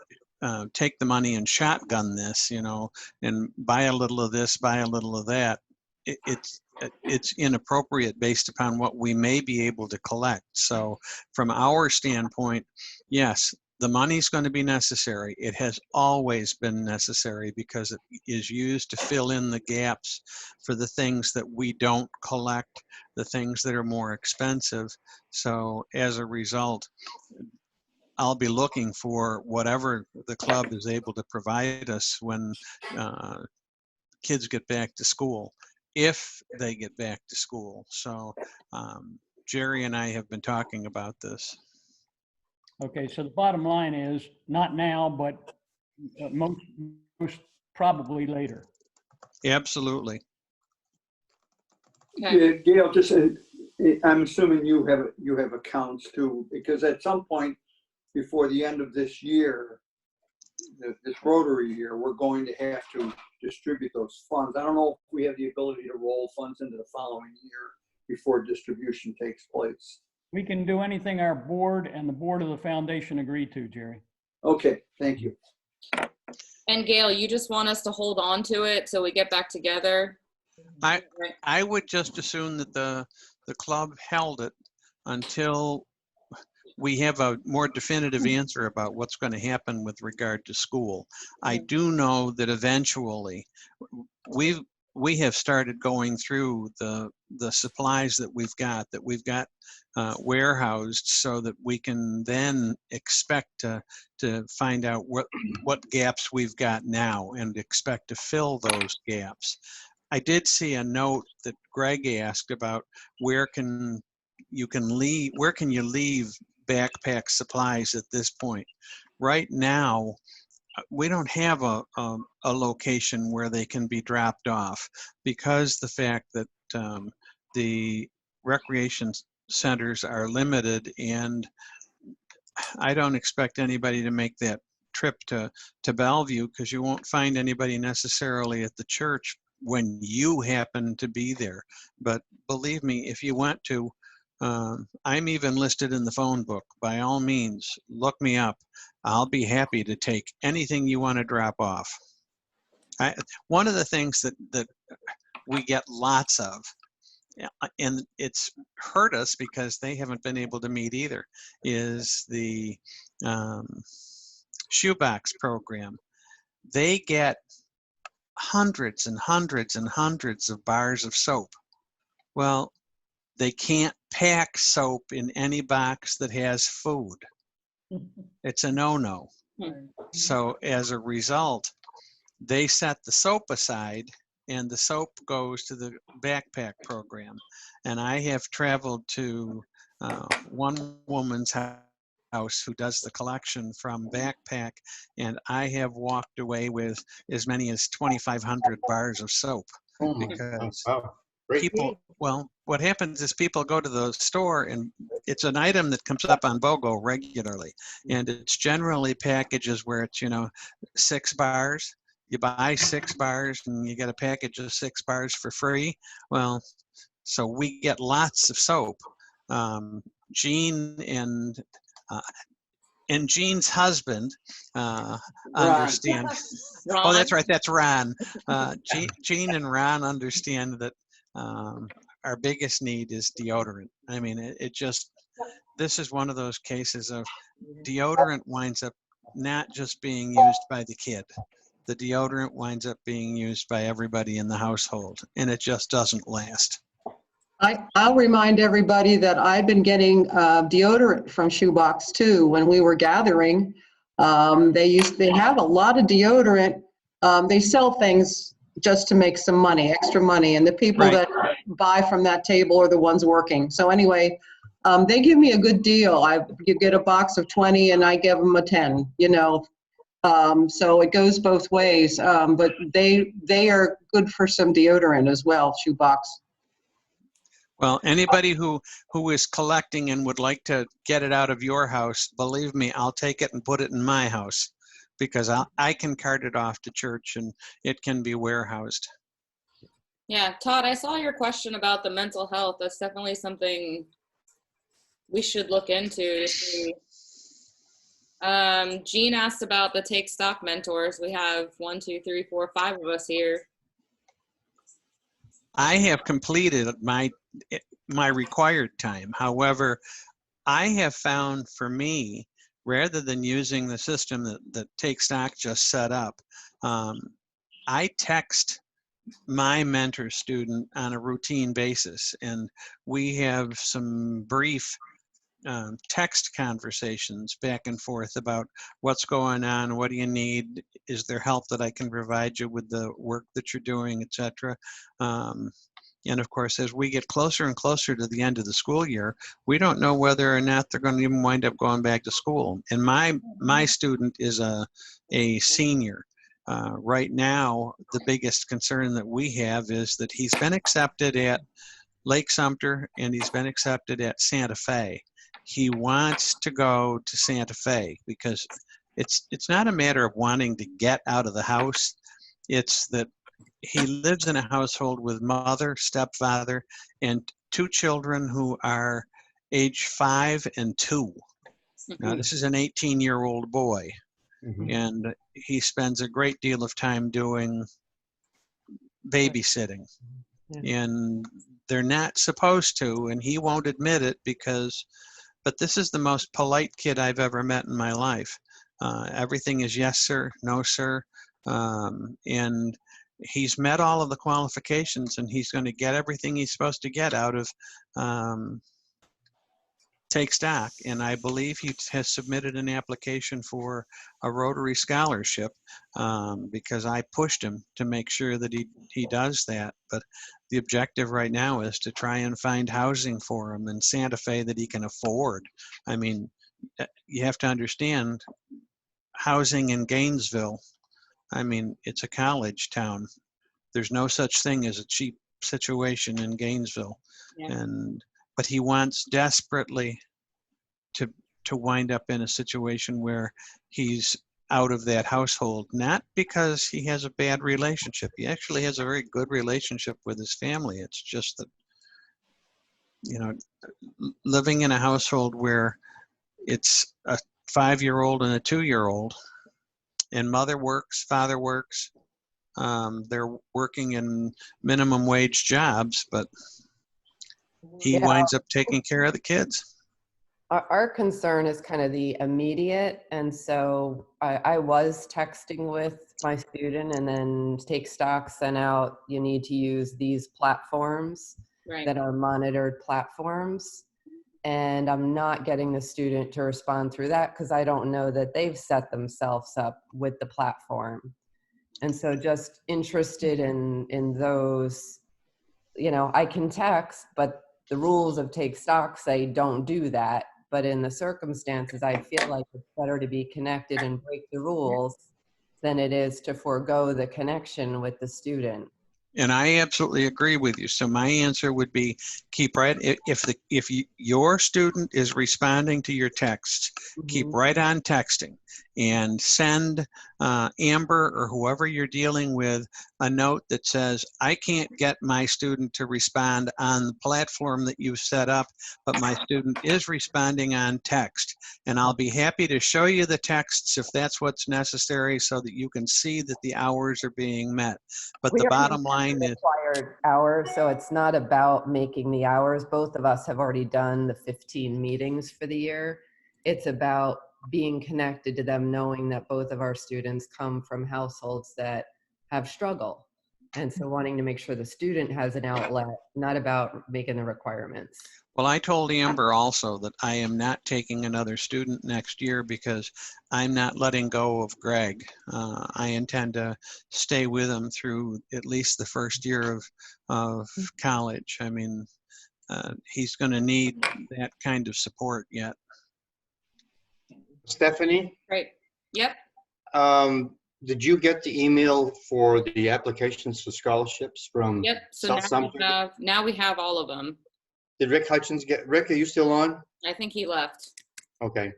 take the money and shotgun this, and buy a little of this, buy a little of that, it's inappropriate based upon what we may be able to collect. So from our standpoint, yes, the money's going to be necessary. It has always been necessary because it is used to fill in the gaps for the things that we don't collect, the things that are more expensive. So as a result, I'll be looking for whatever the club is able to provide us when kids get back to school, if they get back to school. So Jerry and I have been talking about this. Okay, so the bottom line is not now, but most probably later. Absolutely. Yeah, Gail, just I'm assuming you have accounts too, because at some point before the end of this year, this Rotary year, we're going to have to distribute those funds. I don't know if we have the ability to roll funds into the following year before distribution takes place. We can do anything our board and the board of the foundation agree to, Jerry. Okay, thank you. And Gail, you just want us to hold on to it till we get back together? I would just assume that the club held it until we have a more definitive answer about what's going to happen with regard to school. I do know that eventually we have started going through the supplies that we've got warehoused, so that we can then expect to find out what gaps we've got now and expect to fill those gaps. I did see a note that Greg asked about where can you leave backpack supplies at this point. Right now, we don't have a location where they can be dropped off, because the fact that the recreation centers are limited, and I don't expect anybody to make that trip to Bellevue, because you won't find anybody necessarily at the church when you happen to be there. But believe me, if you went to, I'm even listed in the phone book. By all means, look me up. I'll be happy to take anything you want to drop off. One of the things that we get lots of, and it's hurt us because they haven't been able to meet either, is the shoebox program. They get hundreds and hundreds and hundreds of bars of soap. Well, they can't pack soap in any box that has food. It's a no-no. So as a result, they set the soap aside, and the soap goes to the backpack program. And I have traveled to one woman's house who does the collection from backpack, and I have walked away with as many as 2,500 bars of soap, because people, well, what happens is people go to the store, and it's an item that comes up on BOGO regularly, and it's generally packages where it's 6 bars. You buy 6 bars and you get a package of 6 bars for free. Well, so we get lots of soap. Jean and Jean's husband understand. Oh, that's right, that's Ron. Jean and Ron understand that our biggest need is deodorant. I mean, it just, this is one of those cases of deodorant winds up not just being used by the kid. The deodorant winds up being used by everybody in the household, and it just doesn't last. I'll remind everybody that I've been getting deodorant from Shoebox too. When we were gathering, they have a lot of deodorant. They sell things just to make some money, extra money, and the people that buy from that table are the ones working. So anyway, they give me a good deal. You get a box of 20 and I give them a 10, So it goes both ways, but they are good for some deodorant as well, shoebox. Well, anybody who is collecting and would like to get it out of your house, believe me, I'll take it and put it in my house, because I can cart it off to church and it can be warehoused. Yeah, Todd, I saw your question about the mental health. That's definitely something we should look into to see. Jean asked about the Take Stock mentors. We have 1, 2, 3, 4, 5 of us here. I have completed my required time. However, I have found for me, rather than using the system that Take Stock just set up, I text my mentor student on a routine basis, and we have some brief text conversations back and forth about what's going on, what do you need, is there help that I can provide you with the work that you're doing, etc. And of course, as we get closer and closer to the end of the school year, we don't know whether or not they're going to even wind up going back to school. And my student is a senior. Right now, the biggest concern that we have is that he's been accepted at Lake Sumter and he's been accepted at Santa Fe. He wants to go to Santa Fe because it's not a matter of wanting to get out of the house. It's that he lives in a household with mother, stepfather, and 2 children who are age 5 and 2. Now, this is an 18-year-old boy, and he spends a great deal of time doing babysitting. And they're not supposed to, and he won't admit it but this is the most polite kid I've ever met in my life. Everything is yes, sir, no, sir. And he's met all of the qualifications, and he's going to get everything he's supposed to get out of Take Stock. And I believe he has submitted an application for a Rotary scholarship because I pushed him to make sure that he does that. But the objective right now is to try and find housing for him in Santa Fe that he can afford. I mean, you have to understand, housing in Gainesville, I mean, it's a college town. There's no such thing as a cheap situation in Gainesville. Yeah. But he wants desperately to wind up in a situation where he's out of that household, not because he has a bad relationship. He actually has a very good relationship with his family. It's just that, you know, living in a household where it's a 5-year-old and a 2-year-old, and mother works, father works, they're working in minimum wage jobs, but he winds up taking care of the kids. Our concern is kind of the immediate, and so I was texting with my student, and then Take Stock sent out, you need to use these platforms that are monitored platforms, and I'm not getting the student to respond through that because I don't know that they've set themselves up with the platform. And so just interested in those, you know, I can text, but the rules of Take Stock say don't do that. But in the circumstances, I feel like it's better to be connected and break the rules than it is to forego the connection with the student. And I absolutely agree with you. So my answer would be keep right. If your student is responding to your texts, keep right on texting and send Amber or whoever you're dealing with a note that says, I can't get my student to respond on the platform that you've set up, but my student is responding on text. And I'll be happy to show you the texts if that's what's necessary so that you can see that the hours are being met. But the bottom line is required hours, so it's not about making the hours. Both of us have already done the 15 meetings for the year. It's about being connected to them, knowing that both of our students come from households that have struggle. And so wanting to make sure the student has an outlet, not about making the requirements. Well, I told Amber also that I am not taking another student next year because I'm not letting go of Greg. I intend to stay with him through at least the first year of college. I mean, he's going to need that kind of support yet. Stephanie? Right. Yep. Did you get the email for the applications for scholarships from Yep. So South Sumter? now we have all of them. Did Rick Hutchins get, Rick, are you still on? I think he left. Okay.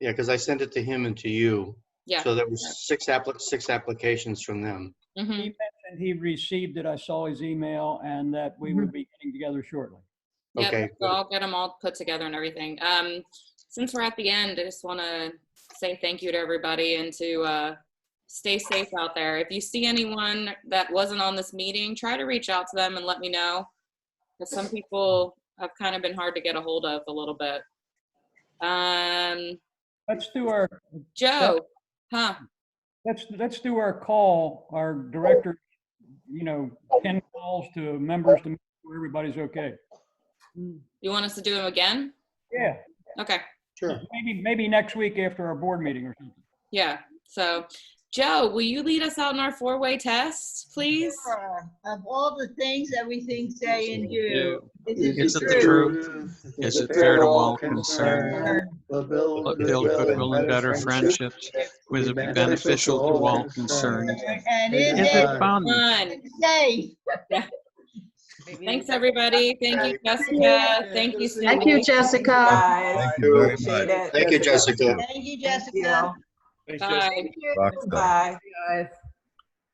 Yeah, because I sent it to him and to you. Yeah. So there was six applications from them. Mm-hmm. He mentioned he received it. I saw his email and that we will be getting together shortly. Yep, Okay. so I'll get them all put together and everything. Since we're at the end, I just want to say thank you to everybody and to stay safe out there. If you see anyone that wasn't on this meeting, try to reach out to them and let me know. Because some people have kind of been hard to get a hold of a little bit. Let's do our Joe, huh? Let's do our call. Our director, 10 calls to members to make sure everybody's okay. You want us to do them again? Yeah. Okay. Sure. Maybe next week after our board meeting or something. Yeah. So, Joe, will you lead us out in our 4-way test, please? Sure. Of all the things that we think, say, and do, Is it the truth? Is it fair to all concerned? Build goodwill and better friendships? Will it be beneficial to all concerned? And Is it fun? Safe. Yeah. Thanks, everybody. Thank you, Jessica. Thank you, Cindy. Thank you, Jessica. Thank you very much. Thank you, Jessica. Thank you, Jessica. Bye. Thank you. Bye. Guys.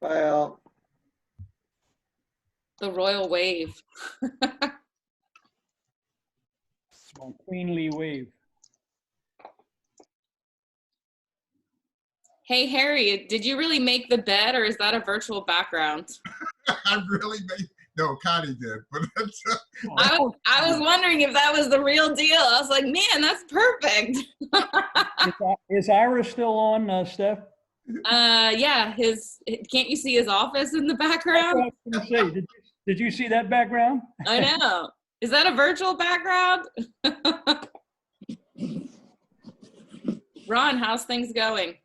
Bye, Al. The royal wave. Small queenly wave. Hey, Harry, did you really make the bed or is that a virtual background? I really made, no, Connie did, but that's, I was wondering if that was the real deal. I was like, man, that's perfect. Is Ira still on, Steph? Yeah, can't you see his office in the background? That's what I was gonna say. Did you see that background? I know. Is that a virtual background? Ron, how's things going?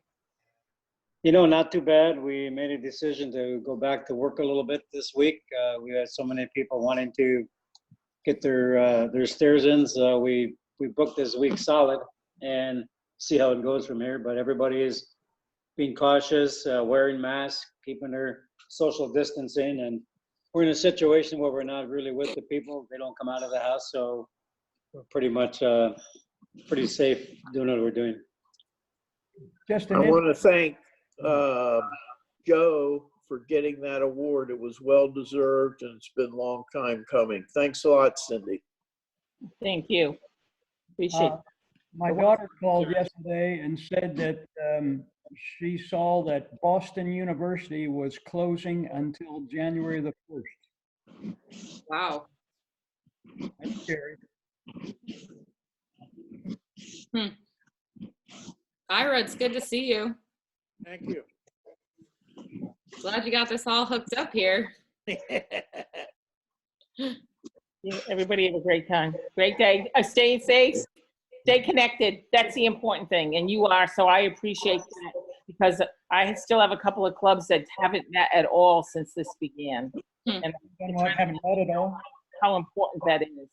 Not too bad. We made a decision to go back to work a little bit this week. We had so many people wanting to get their stairs in, so we booked this week solid and see how it goes from here. But everybody is being cautious, wearing masks, keeping their social distancing, and we're in a situation where we're not really with the people. They don't come out of the house, so we're pretty much pretty safe doing what we're doing. I want to thank Joe for getting that award. It was well deserved and it's been a long time coming. Thanks a lot, Cindy. Thank you. Appreciate it. My daughter called yesterday and said that she saw that Boston University was closing until January the 1st. Wow. That's scary. Ira, it's good to see you. Thank you. Glad you got this all hooked up here. Everybody have a great time. Great day. Stay safe. Stay connected. That's the important thing. And you are, so I appreciate that because I still have a couple of clubs that haven't met at all since this began. And I haven't met at all. How important that is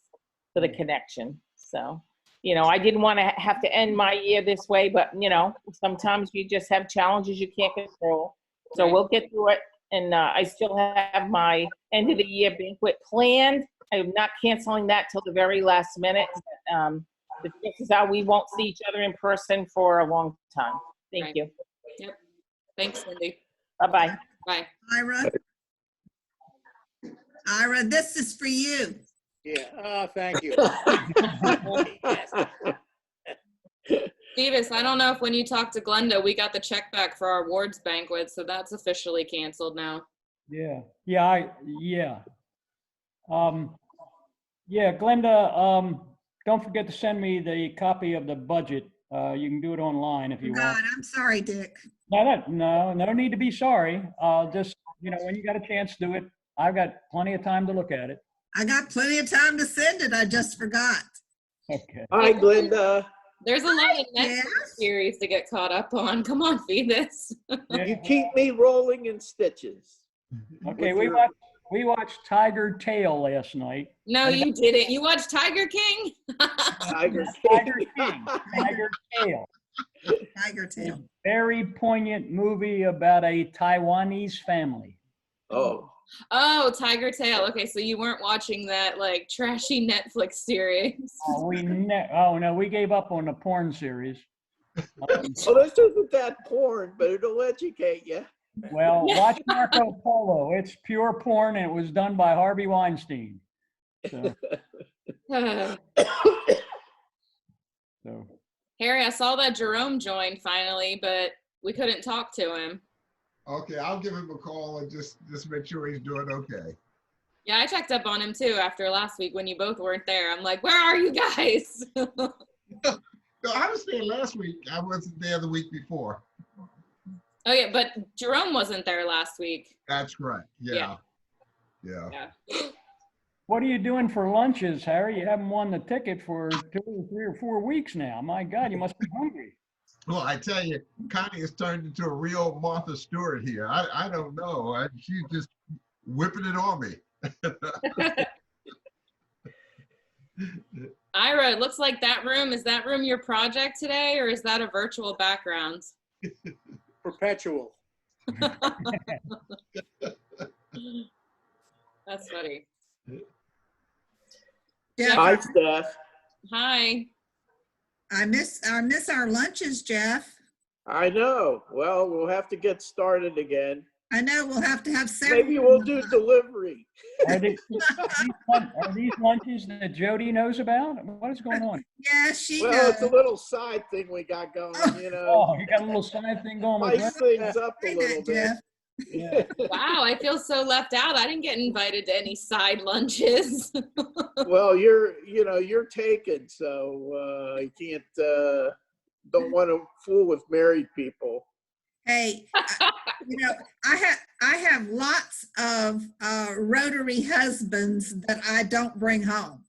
for the connection. So, I didn't want to have to end my year this way, but sometimes you just have challenges you can't control. So we'll get through it. And I still have my end of the year banquet planned. I'm not canceling that till the very last minute. This is how we won't see each other in person for a long time. Thank you. Yep. Thanks, Cindy. Bye-bye. Bye. Ira, this is for you. Yeah, thank you. Davis, I don't know if when you talked to Glenda, we got the check back for our awards banquet, so that's officially canceled now. Yeah. Glenda, don't forget to send me the copy of the budget. You can do it online if you want. God, I'm sorry, Dick. No need to be sorry. Just, when you got a chance, do it. I've got plenty of time to look at it. I got plenty of time to send it. I just forgot. Okay. Hi, Glenda. There's a lot of Netflix series to get caught up on. Come on, Phoebus. You keep me rolling in stitches. Okay, we watched Tiger Tail last night. No, you didn't. You watched Tiger King? Tiger King. Tiger Tail. Tiger Tail. Very poignant movie about a Taiwanese family. Oh, Oh, Tiger Tail. Okay, so you weren't watching that like trashy Netflix series. Oh no, we gave up on the porn series. well, this isn't that porn, but it'll educate you. Well, watch Marco Polo. It's pure porn, and it was done by Harvey Weinstein. So, so. Harry, I saw that Jerome joined finally, but we couldn't talk to him. Okay, I'll give him a call and just make sure he's doing okay. Yeah, I checked up on him too after last week when you both weren't there. I'm like, where are you guys? No, I was there last week. I wasn't there the week before. Oh yeah, but Jerome wasn't there last week. That's correct. Yeah. Yeah. What are you doing for lunches, Harry? You haven't won the ticket for 2 or 3 or 4 weeks now. My God, you must be hungry. Well, I tell you, Connie has turned into a real Martha Stewart here. I don't know. She's just whipping it on me. Ira, it looks like is that room your project today, or is that a virtual background? Perpetual. That's funny. Jeff, Hi, Steph. Hi. I miss our lunches, Jeff. I know. Well, we'll have to get started again. I know we'll have to have several. Maybe we'll do delivery. Are these lunches that Jody knows about? What is going on? Yeah, she Well, knows. it's a little side thing we got going, you know. Oh, you got a little side thing going with Spice that? things up a little bit. Jeff. Yeah. Wow, I feel so left out. I didn't get invited to any side lunches. Well, you're taken, so you can't, don't want to fool with married people. Hey, I have lots of Rotary husbands that I don't bring home.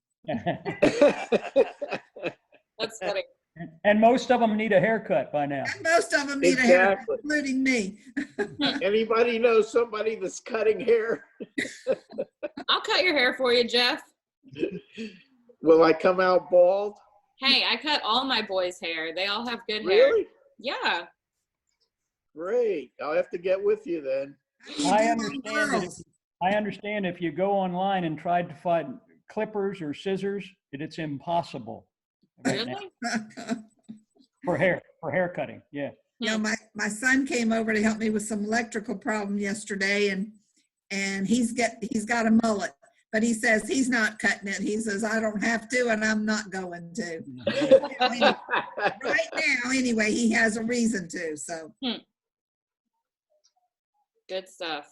That's funny. And most of them need a haircut by now. And most of them need a haircut, including me. Anybody know somebody that's cutting hair? I'll cut your hair for you, Jeff. Will I come out bald? Hey, I cut all my boys' hair. They all have good hair. Really? Yeah. Great. I'll have to get with you then. I understand if you go online and tried to find clippers or scissors, it's impossible. Right Really? For hair cutting, yeah. You know, my son came over to help me with some electrical problem yesterday, and he's got a mullet, but he says he's not cutting it. He says, I don't have to, and I'm not going to. Right now, anyway, he has a reason to, so. Good stuff.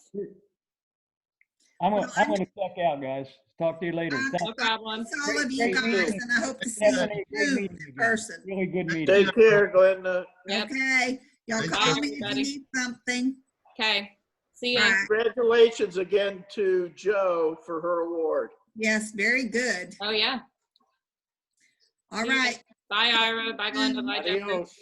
I'm gonna check out, guys. Talk to you later. No problem. Thanks all of you guys, and I hope to see you soon in person. Really good meeting. Take care, Glenda. Yep. Okay, y'all call me if you need something. Okay. See ya. Congratulations again to Joe for her award. Yes, very good. Oh yeah. All right. Bye, Ira. Bye, Glenda. Bye, Jeffrey. Adios.